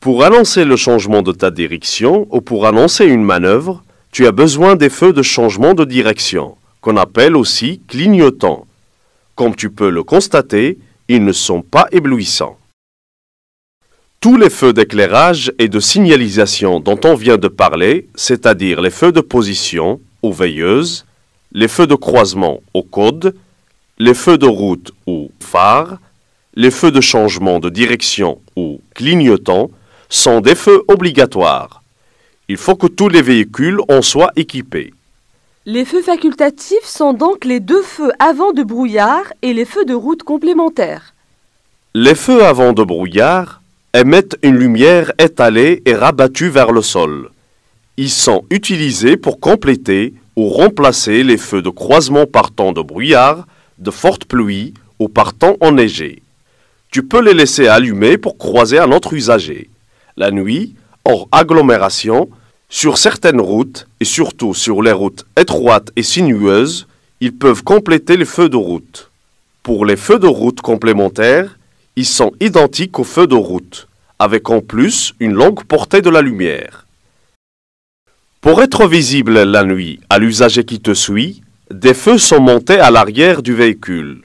Pour annoncer le changement de ta direction ou pour annoncer une manœuvre, tu as besoin des feux de changement de direction, qu'on appelle aussi clignotants. Comme tu peux le constater, ils ne sont pas éblouissants. Tous les feux d'éclairage et de signalisation dont on vient de parler, c'est-à-dire les feux de position ou veilleuses, les feux de croisement au code, les feux de route ou phares, les feux de changement de direction ou clignotants sont des feux obligatoires. Il faut que tous les véhicules en soient équipés. Les feux facultatifs sont donc les deux feux avant de brouillard et les feux de route complémentaires. Les feux avant de brouillard émettent une lumière étalée et rabattue vers le sol. Ils sont utilisés pour compléter ou remplacer les feux de croisement par temps de brouillard, de forte pluie ou par temps enneigé. Tu peux les laisser allumés pour croiser un autre usager. La nuit, hors agglomération, sur certaines routes et surtout sur les routes étroites et sinueuses, ils peuvent compléter les feux de route. Pour les feux de route complémentaires, ils sont identiques aux feux de route, avec en plus une longue portée de la lumière. Pour être visible la nuit à l'usager qui te suit, des feux sont montés à l'arrière du véhicule.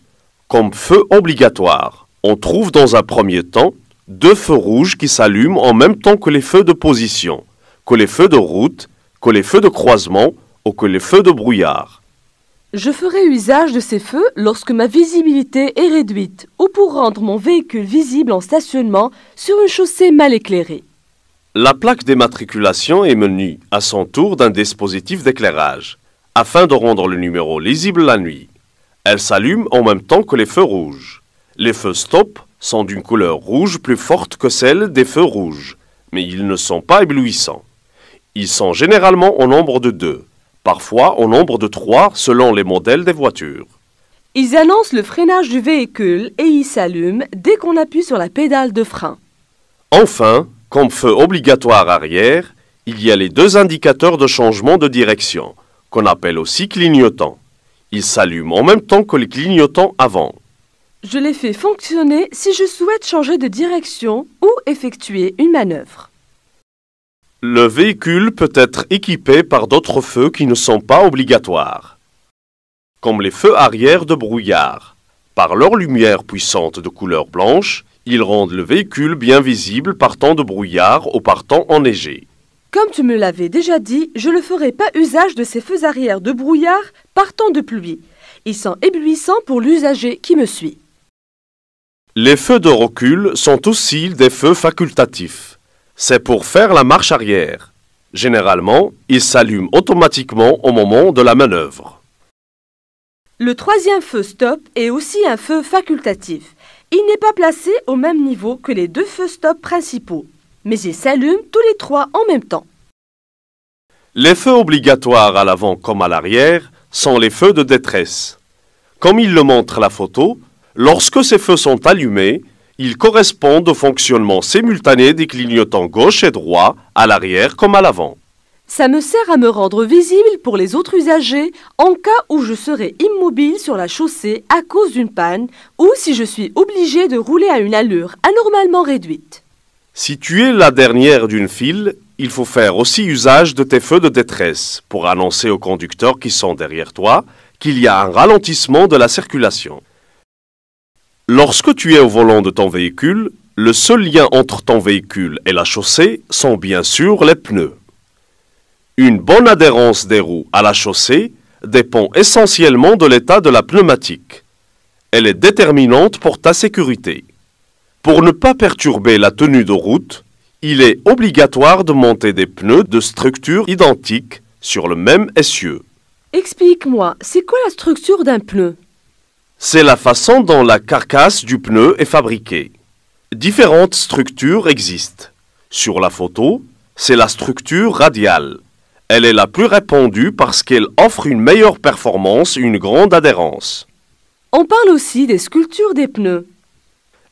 Comme feu obligatoire, on trouve dans un premier temps deux feux rouges qui s'allument en même temps que les feux de position, que les feux de route, que les feux de croisement ou que les feux de brouillard. Je ferai usage de ces feux lorsque ma visibilité est réduite ou pour rendre mon véhicule visible en stationnement sur une chaussée mal éclairée. La plaque d'immatriculation est munie à son tour d'un dispositif d'éclairage, afin de rendre le numéro lisible la nuit. Elle s'allume en même temps que les feux rouges. Les feux stop sont d'une couleur rouge plus forte que celle des feux rouges, mais ils ne sont pas éblouissants. Ils sont généralement au nombre de 2, parfois au nombre de 3 selon les modèles des voitures. Ils annoncent le freinage du véhicule et ils s'allument dès qu'on appuie sur la pédale de frein. Enfin, comme feu obligatoire arrière, il y a les deux indicateurs de changement de direction, qu'on appelle aussi clignotants. Ils s'allument en même temps que les clignotants avant. Je les fais fonctionner si je souhaite changer de direction ou effectuer une manœuvre. Le véhicule peut être équipé par d'autres feux qui ne sont pas obligatoires, comme les feux arrière de brouillard. Par leur lumière puissante de couleur blanche, ils rendent le véhicule bien visible par temps de brouillard ou par temps enneigé. Comme tu me l'avais déjà dit, je ne ferai pas usage de ces feux arrière de brouillard par temps de pluie. Ils sont éblouissants pour l'usager qui me suit. Les feux de recul sont aussi des feux facultatifs. C'est pour faire la marche arrière. Généralement, ils s'allument automatiquement au moment de la manœuvre. Le troisième feu stop est aussi un feu facultatif. Il n'est pas placé au même niveau que les deux feux stop principaux, mais ils s'allument tous les trois en même temps. Les feux obligatoires à l'avant comme à l'arrière sont les feux de détresse. Comme il le montre la photo, lorsque ces feux sont allumés, ils correspondent au fonctionnement simultané des clignotants gauche et droit, à l'arrière comme à l'avant. Ça me sert à me rendre visible pour les autres usagers en cas où je serai immobile sur la chaussée à cause d'une panne ou si je suis obligé de rouler à une allure anormalement réduite. Si tu es la dernière d'une file, il faut faire aussi usage de tes feux de détresse pour annoncer aux conducteurs qui sont derrière toi qu'il y a un ralentissement de la circulation. Lorsque tu es au volant de ton véhicule, le seul lien entre ton véhicule et la chaussée sont bien sûr les pneus. Une bonne adhérence des roues à la chaussée dépend essentiellement de l'état de la pneumatique. Elle est déterminante pour ta sécurité. Pour ne pas perturber la tenue de route, il est obligatoire de monter des pneus de structure identique sur le même essieu. Explique-moi, c'est quoi la structure d'un pneu? C'est la façon dont la carcasse du pneu est fabriquée. Différentes structures existent. Sur la photo, c'est la structure radiale. Elle est la plus répandue parce qu'elle offre une meilleure performance et une grande adhérence. On parle aussi des sculptures des pneus.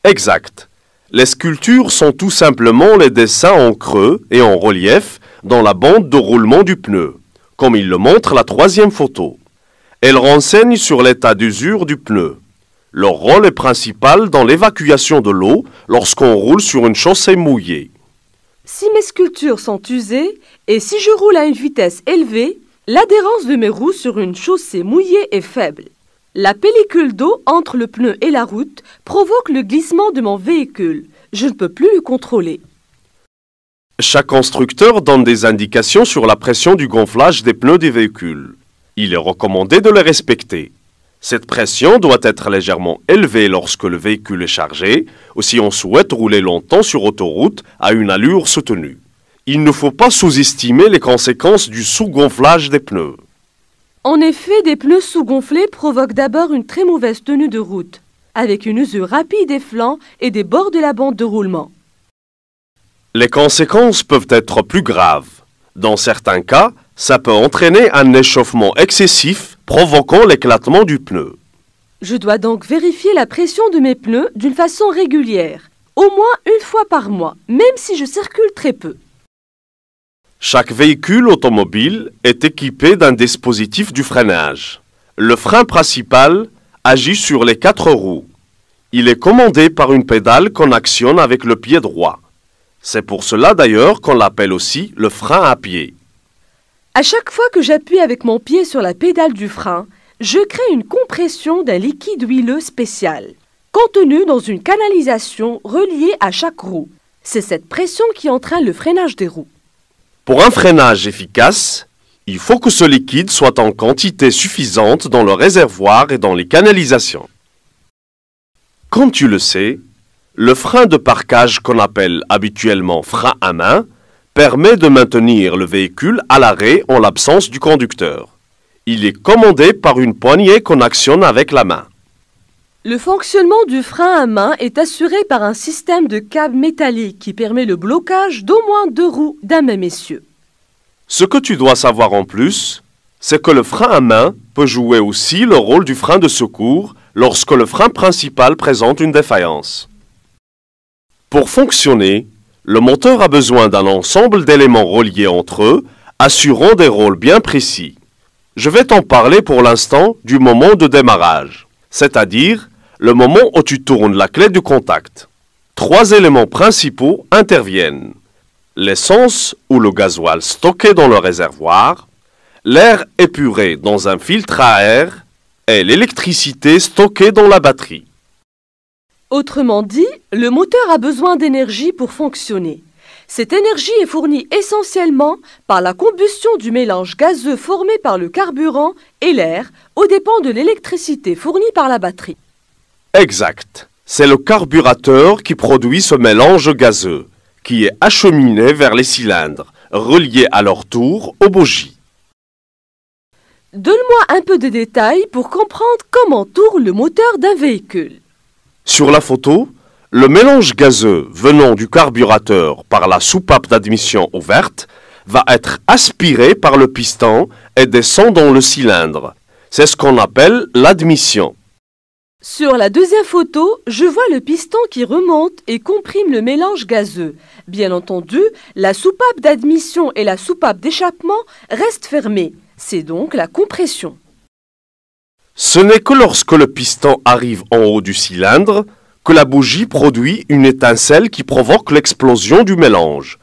Exact. Les sculptures sont tout simplement les dessins en creux et en relief dans la bande de roulement du pneu, comme il le montre la troisième photo. Elles renseignent sur l'état d'usure du pneu. Leur rôle est principal dans l'évacuation de l'eau lorsqu'on roule sur une chaussée mouillée. Si mes sculptures sont usées et si je roule à une vitesse élevée, l'adhérence de mes roues sur une chaussée mouillée est faible. La pellicule d'eau entre le pneu et la route provoque le glissement de mon véhicule. Je ne peux plus le contrôler. Chaque constructeur donne des indications sur la pression du gonflage des pneus des véhicules. Il est recommandé de les respecter. Cette pression doit être légèrement élevée lorsque le véhicule est chargé ou si on souhaite rouler longtemps sur autoroute à une allure soutenue. Il ne faut pas sous-estimer les conséquences du sous-gonflage des pneus. En effet, des pneus sous-gonflés provoquent d'abord une très mauvaise tenue de route, avec une usure rapide des flancs et des bords de la bande de roulement. Les conséquences peuvent être plus graves. Dans certains cas, ça peut entraîner un échauffement excessif provoquant l'éclatement du pneu. Je dois donc vérifier la pression de mes pneus d'une façon régulière, au moins une fois par mois, même si je circule très peu. Chaque véhicule automobile est équipé d'un dispositif du freinage. Le frein principal agit sur les 4 roues. Il est commandé par une pédale qu'on actionne avec le pied droit. C'est pour cela d'ailleurs qu'on l'appelle aussi le frein à pied. À chaque fois que j'appuie avec mon pied sur la pédale du frein, je crée une compression d'un liquide huileux spécial. contenu dans une canalisation reliée à chaque roue. C'est cette pression qui entraîne le freinage des roues. Pour un freinage efficace, il faut que ce liquide soit en quantité suffisante dans le réservoir et dans les canalisations. Comme tu le sais, le frein de parquage qu'on appelle habituellement frein à main permet de maintenir le véhicule à l'arrêt en l'absence du conducteur. Il est commandé par une poignée qu'on actionne avec la main. Le fonctionnement du frein à main est assuré par un système de câbles métalliques qui permet le blocage d'au moins 2 roues d'un même essieu. Ce que tu dois savoir en plus, c'est que le frein à main peut jouer aussi le rôle du frein de secours lorsque le frein principal présente une défaillance. Pour fonctionner, le moteur a besoin d'un ensemble d'éléments reliés entre eux, assurant des rôles bien précis. Je vais t'en parler pour l'instant du moment de démarrage, c'est-à-dire le moment où tu tournes la clé du contact. 3 éléments principaux interviennent. L'essence ou le gasoil stocké dans le réservoir, l'air épuré dans un filtre à air et l'électricité stockée dans la batterie. Autrement dit, le moteur a besoin d'énergie pour fonctionner. Cette énergie est fournie essentiellement par la combustion du mélange gazeux formé par le carburant et l'air aux dépens de l'électricité fournie par la batterie. Exact. C'est le carburateur qui produit ce mélange gazeux, qui est acheminé vers les cylindres, reliés à leur tour aux bougies. Donne-moi un peu de détails pour comprendre comment tourne le moteur d'un véhicule. Sur la photo, le mélange gazeux venant du carburateur par la soupape d'admission ouverte va être aspiré par le piston et descend dans le cylindre. C'est ce qu'on appelle l'admission. Sur la deuxième photo, je vois le piston qui remonte et comprime le mélange gazeux. Bien entendu, la soupape d'admission et la soupape d'échappement restent fermées. C'est donc la compression. Ce n'est que lorsque le piston arrive en haut du cylindre que la bougie produit une étincelle qui provoque l'explosion du mélange.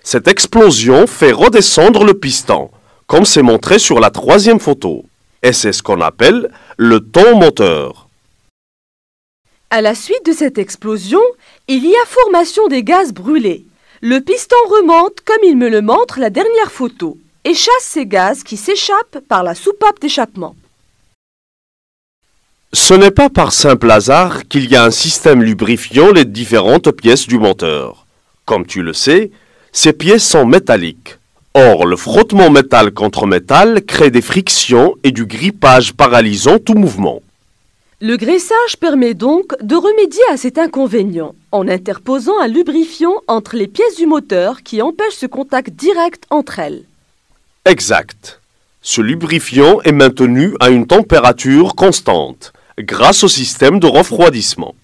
Cette explosion fait redescendre le piston, comme c'est montré sur la 3e photo. Et c'est ce qu'on appelle le ton moteur. À la suite de cette explosion, il y a formation des gaz brûlés. Le piston remonte comme il me le montre la dernière photo et chasse ces gaz qui s'échappent par la soupape d'échappement. Ce n'est pas par simple hasard qu'il y a un système lubrifiant les différentes pièces du moteur. Comme tu le sais, ces pièces sont métalliques. Or, le frottement métal contre métal crée des frictions et du grippage paralysant tout mouvement. Le graissage permet donc de remédier à cet inconvénient en interposant un lubrifiant entre les pièces du moteur qui empêche ce contact direct entre elles. Exact. Ce lubrifiant est maintenu à une température constante grâce au système de refroidissement.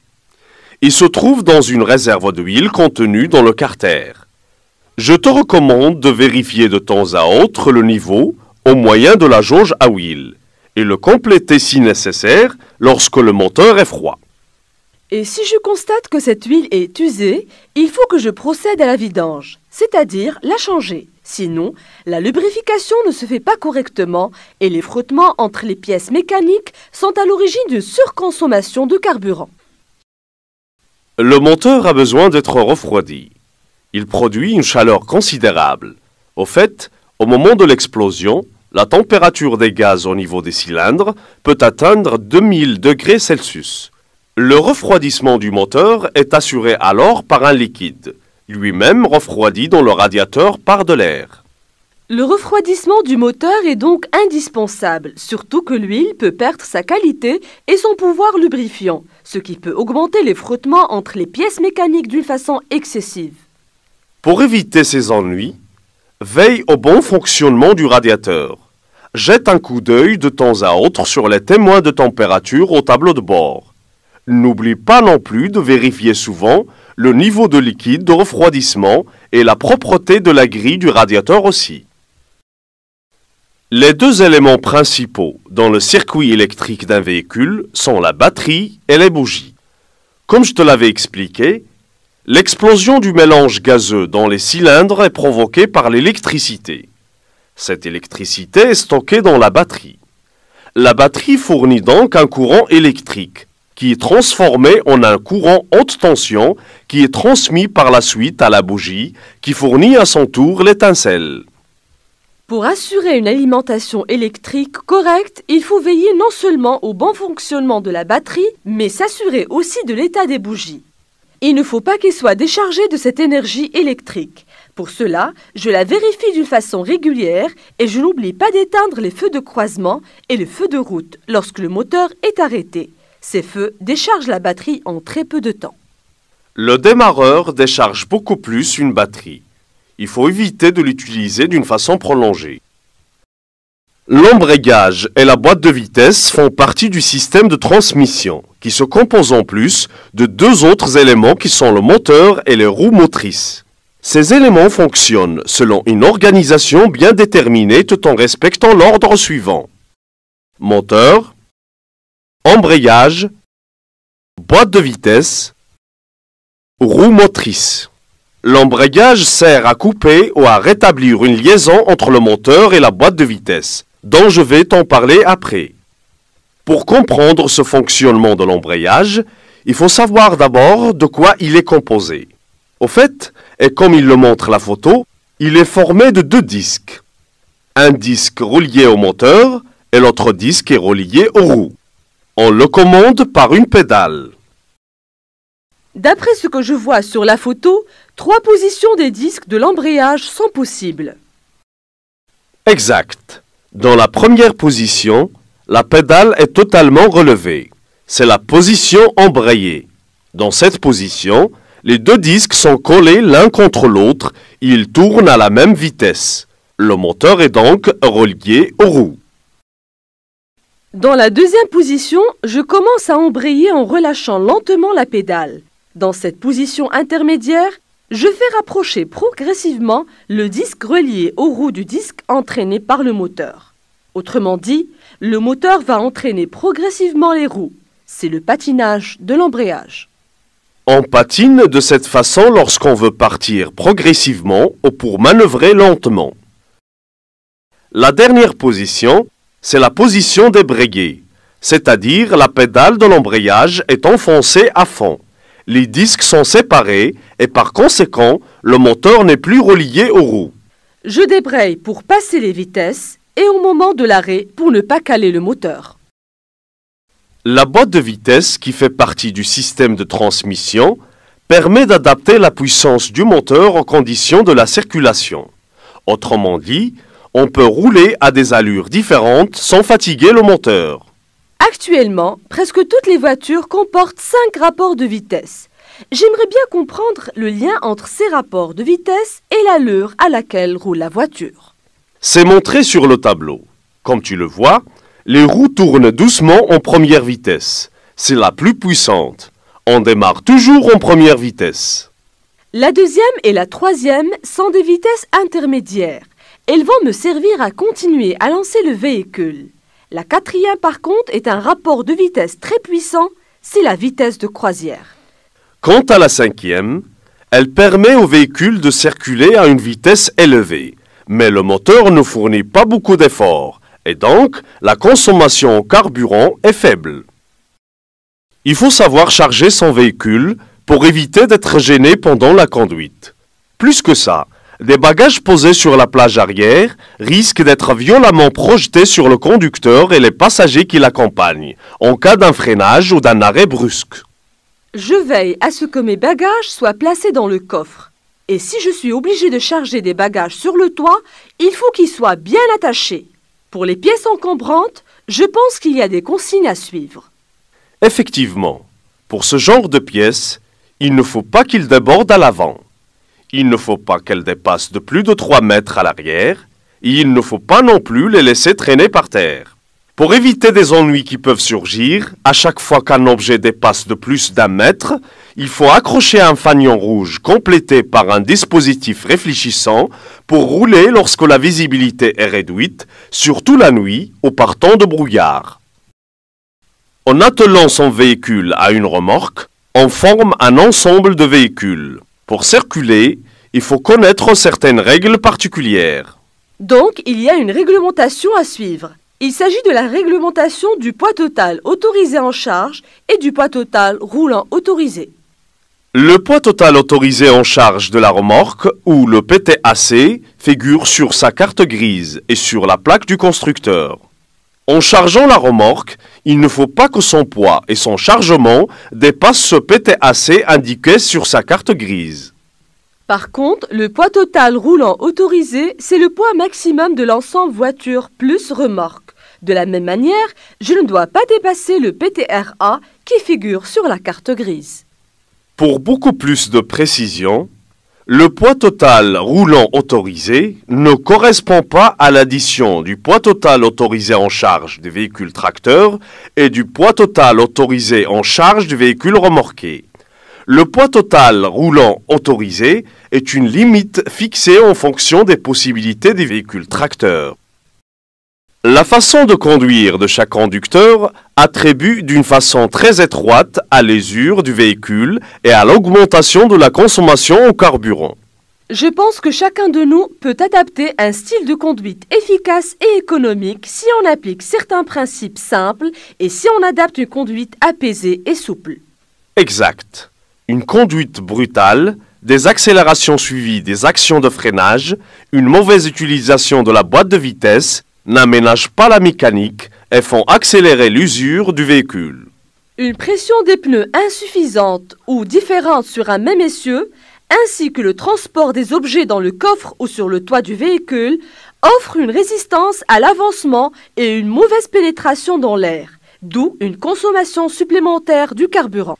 Il se trouve dans une réserve d'huile contenue dans le carter. Je te recommande de vérifier de temps à autre le niveau au moyen de la jauge à huile et le compléter si nécessaire lorsque le moteur est froid. Et si je constate que cette huile est usée, il faut que je procède à la vidange, c'est-à-dire la changer. Sinon, la lubrification ne se fait pas correctement et les frottements entre les pièces mécaniques sont à l'origine d'une surconsommation de carburant. Le moteur a besoin d'être refroidi. Il produit une chaleur considérable. Au fait, au moment de l'explosion, la température des gaz au niveau des cylindres peut atteindre 2000 degrés Celsius. Le refroidissement du moteur est assuré alors par un liquide, lui-même refroidi dans le radiateur par de l'air. Le refroidissement du moteur est donc indispensable, surtout que l'huile peut perdre sa qualité et son pouvoir lubrifiant, ce qui peut augmenter les frottements entre les pièces mécaniques d'une façon excessive. Pour éviter ces ennuis, veille au bon fonctionnement du radiateur. Jette un coup d'œil de temps à autre sur les témoins de température au tableau de bord. N'oublie pas non plus de vérifier souvent le niveau de liquide de refroidissement et la propreté de la grille du radiateur aussi. Les 2 éléments principaux dans le circuit électrique d'un véhicule sont la batterie et les bougies. Comme je te l'avais expliqué, l'explosion du mélange gazeux dans les cylindres est provoquée par l'électricité. Cette électricité est stockée dans la batterie. La batterie fournit donc un courant électrique, qui est transformé en un courant haute tension qui est transmis par la suite à la bougie qui fournit à son tour l'étincelle. Pour assurer une alimentation électrique correcte, il faut veiller non seulement au bon fonctionnement de la batterie, mais s'assurer aussi de l'état des bougies. Il ne faut pas qu'elles soient déchargées de cette énergie électrique. Pour cela, je la vérifie d'une façon régulière et je n'oublie pas d'éteindre les feux de croisement et les feux de route lorsque le moteur est arrêté. Ces feux déchargent la batterie en très peu de temps. Le démarreur décharge beaucoup plus une batterie. Il faut éviter de l'utiliser d'une façon prolongée. L'embrayage et la boîte de vitesse font partie du système de transmission, qui se compose en plus de deux autres éléments qui sont le moteur et les roues motrices. Ces éléments fonctionnent selon une organisation bien déterminée tout en respectant l'ordre suivant. Moteur, embrayage, boîte de vitesse, roue motrice. L'embrayage sert à couper ou à rétablir une liaison entre le moteur et la boîte de vitesse, dont je vais t'en parler après. Pour comprendre ce fonctionnement de l'embrayage, il faut savoir d'abord de quoi il est composé. Au fait, et comme il le montre la photo, il est formé de deux disques. Un disque relié au moteur et l'autre disque est relié aux roues. On le commande par une pédale. D'après ce que je vois sur la photo, 3 positions des disques de l'embrayage sont possibles. Exact. Dans la première position, la pédale est totalement relevée. C'est la position embrayée. Dans cette position, les deux disques sont collés l'un contre l'autre et ils tournent à la même vitesse. Le moteur est donc relié aux roues. Dans la deuxième position, je commence à embrayer en relâchant lentement la pédale. Dans cette position intermédiaire, je fais rapprocher progressivement le disque relié aux roues du disque entraîné par le moteur. Autrement dit, le moteur va entraîner progressivement les roues. C'est le patinage de l'embrayage. On patine de cette façon lorsqu'on veut partir progressivement ou pour manœuvrer lentement. La dernière position, c'est la position débrayée, c'est-à-dire la pédale de l'embrayage est enfoncée à fond. Les disques sont séparés et par conséquent, le moteur n'est plus relié aux roues. Je débraye pour passer les vitesses et au moment de l'arrêt pour ne pas caler le moteur. La boîte de vitesse qui fait partie du système de transmission permet d'adapter la puissance du moteur aux conditions de la circulation. Autrement dit, on peut rouler à des allures différentes sans fatiguer le moteur. Actuellement, presque toutes les voitures comportent 5 rapports de vitesse. J'aimerais bien comprendre le lien entre ces rapports de vitesse et l'allure à laquelle roule la voiture. C'est montré sur le tableau. Comme tu le vois, les roues tournent doucement en première vitesse. C'est la plus puissante. On démarre toujours en première vitesse. La deuxième et la troisième sont des vitesses intermédiaires. Elles vont me servir à continuer à lancer le véhicule. La quatrième, par contre, est un rapport de vitesse très puissant, c'est la vitesse de croisière. Quant à la cinquième, elle permet au véhicule de circuler à une vitesse élevée, mais le moteur ne fournit pas beaucoup d'efforts, et donc la consommation en carburant est faible. Il faut savoir charger son véhicule pour éviter d'être gêné pendant la conduite. Plus que ça, des bagages posés sur la plage arrière risquent d'être violemment projetés sur le conducteur et les passagers qui l'accompagnent, en cas d'un freinage ou d'un arrêt brusque. Je veille à ce que mes bagages soient placés dans le coffre. Et si je suis obligé de charger des bagages sur le toit, il faut qu'ils soient bien attachés. Pour les pièces encombrantes, je pense qu'il y a des consignes à suivre. Effectivement, pour ce genre de pièces, il ne faut pas qu'ils débordent à l'avant. Il ne faut pas qu'elles dépassent de plus de 3 mètres à l'arrière et il ne faut pas non plus les laisser traîner par terre. Pour éviter des ennuis qui peuvent surgir, à chaque fois qu'un objet dépasse de plus d'1 mètre, il faut accrocher un fanion rouge complété par un dispositif réfléchissant pour rouler lorsque la visibilité est réduite, surtout la nuit ou par temps de brouillard. En attelant son véhicule à une remorque, on forme un ensemble de véhicules. Pour circuler, il faut connaître certaines règles particulières. Donc, il y a une réglementation à suivre. Il s'agit de la réglementation du poids total autorisé en charge et du poids total roulant autorisé. Le poids total autorisé en charge de la remorque, ou le PTAC, figure sur sa carte grise et sur la plaque du constructeur. En chargeant la remorque, il ne faut pas que son poids et son chargement dépassent ce PTAC indiqué sur sa carte grise. Par contre, le poids total roulant autorisé, c'est le poids maximum de l'ensemble voiture plus remorque. De la même manière, je ne dois pas dépasser le PTRA qui figure sur la carte grise. Pour beaucoup plus de précision, le poids total roulant autorisé ne correspond pas à l'addition du poids total autorisé en charge des véhicules tracteurs et du poids total autorisé en charge du véhicule remorqué. Le poids total roulant autorisé est une limite fixée en fonction des possibilités des véhicules tracteurs. La façon de conduire de chaque conducteur attribue d'une façon très étroite à l'usure du véhicule et à l'augmentation de la consommation en carburant. Je pense que chacun de nous peut adapter un style de conduite efficace et économique si on applique certains principes simples et si on adapte une conduite apaisée et souple. Exact. Une conduite brutale, des accélérations suivies des actions de freinage, une mauvaise utilisation de la boîte de vitesse n'aménagent pas la mécanique et font accélérer l'usure du véhicule. Une pression des pneus insuffisante ou différente sur un même essieu, ainsi que le transport des objets dans le coffre ou sur le toit du véhicule, offre une résistance à l'avancement et une mauvaise pénétration dans l'air, d'où une consommation supplémentaire du carburant.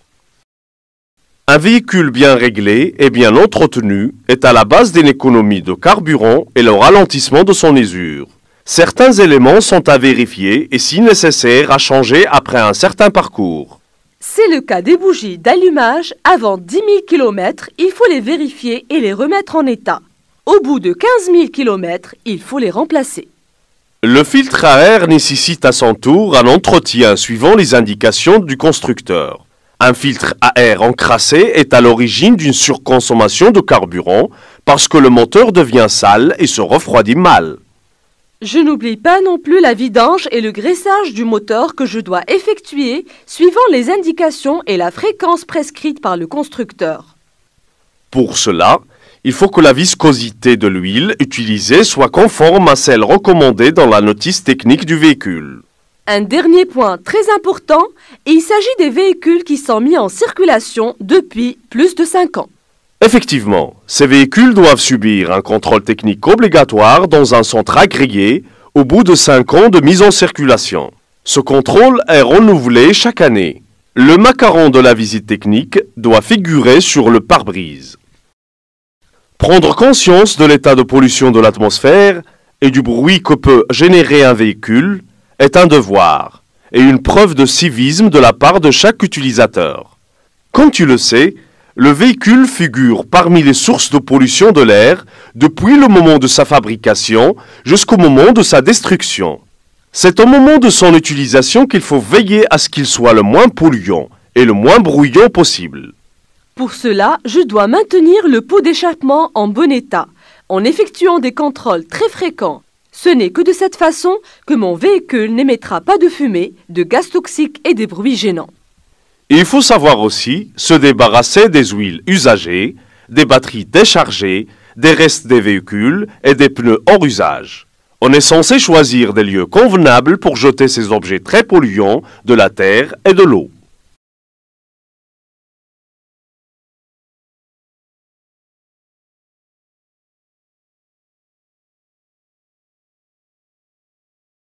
Un véhicule bien réglé et bien entretenu est à la base d'une économie de carburant et le ralentissement de son usure. Certains éléments sont à vérifier et si nécessaire à changer après un certain parcours. C'est le cas des bougies d'allumage. Avant 10 000 km, il faut les vérifier et les remettre en état. Au bout de 15 000 km, il faut les remplacer. Le filtre à air nécessite à son tour un entretien suivant les indications du constructeur. Un filtre à air encrassé est à l'origine d'une surconsommation de carburant parce que le moteur devient sale et se refroidit mal. Je n'oublie pas non plus la vidange et le graissage du moteur que je dois effectuer suivant les indications et la fréquence prescrite par le constructeur. Pour cela, il faut que la viscosité de l'huile utilisée soit conforme à celle recommandée dans la notice technique du véhicule. Un dernier point très important, il s'agit des véhicules qui sont mis en circulation depuis plus de 5 ans. Effectivement, ces véhicules doivent subir un contrôle technique obligatoire dans un centre agréé au bout de 5 ans de mise en circulation. Ce contrôle est renouvelé chaque année. Le macaron de la visite technique doit figurer sur le pare-brise. Prendre conscience de l'état de pollution de l'atmosphère et du bruit que peut générer un véhicule est un devoir et une preuve de civisme de la part de chaque utilisateur. Comme tu le sais, le véhicule figure parmi les sources de pollution de l'air depuis le moment de sa fabrication jusqu'au moment de sa destruction. C'est au moment de son utilisation qu'il faut veiller à ce qu'il soit le moins polluant et le moins bruyant possible. Pour cela, je dois maintenir le pot d'échappement en bon état, en effectuant des contrôles très fréquents. Ce n'est que de cette façon que mon véhicule n'émettra pas de fumée, de gaz toxiques et des bruits gênants. Il faut savoir aussi se débarrasser des huiles usagées, des batteries déchargées, des restes des véhicules et des pneus hors usage. On est censé choisir des lieux convenables pour jeter ces objets très polluants de la terre et de l'eau.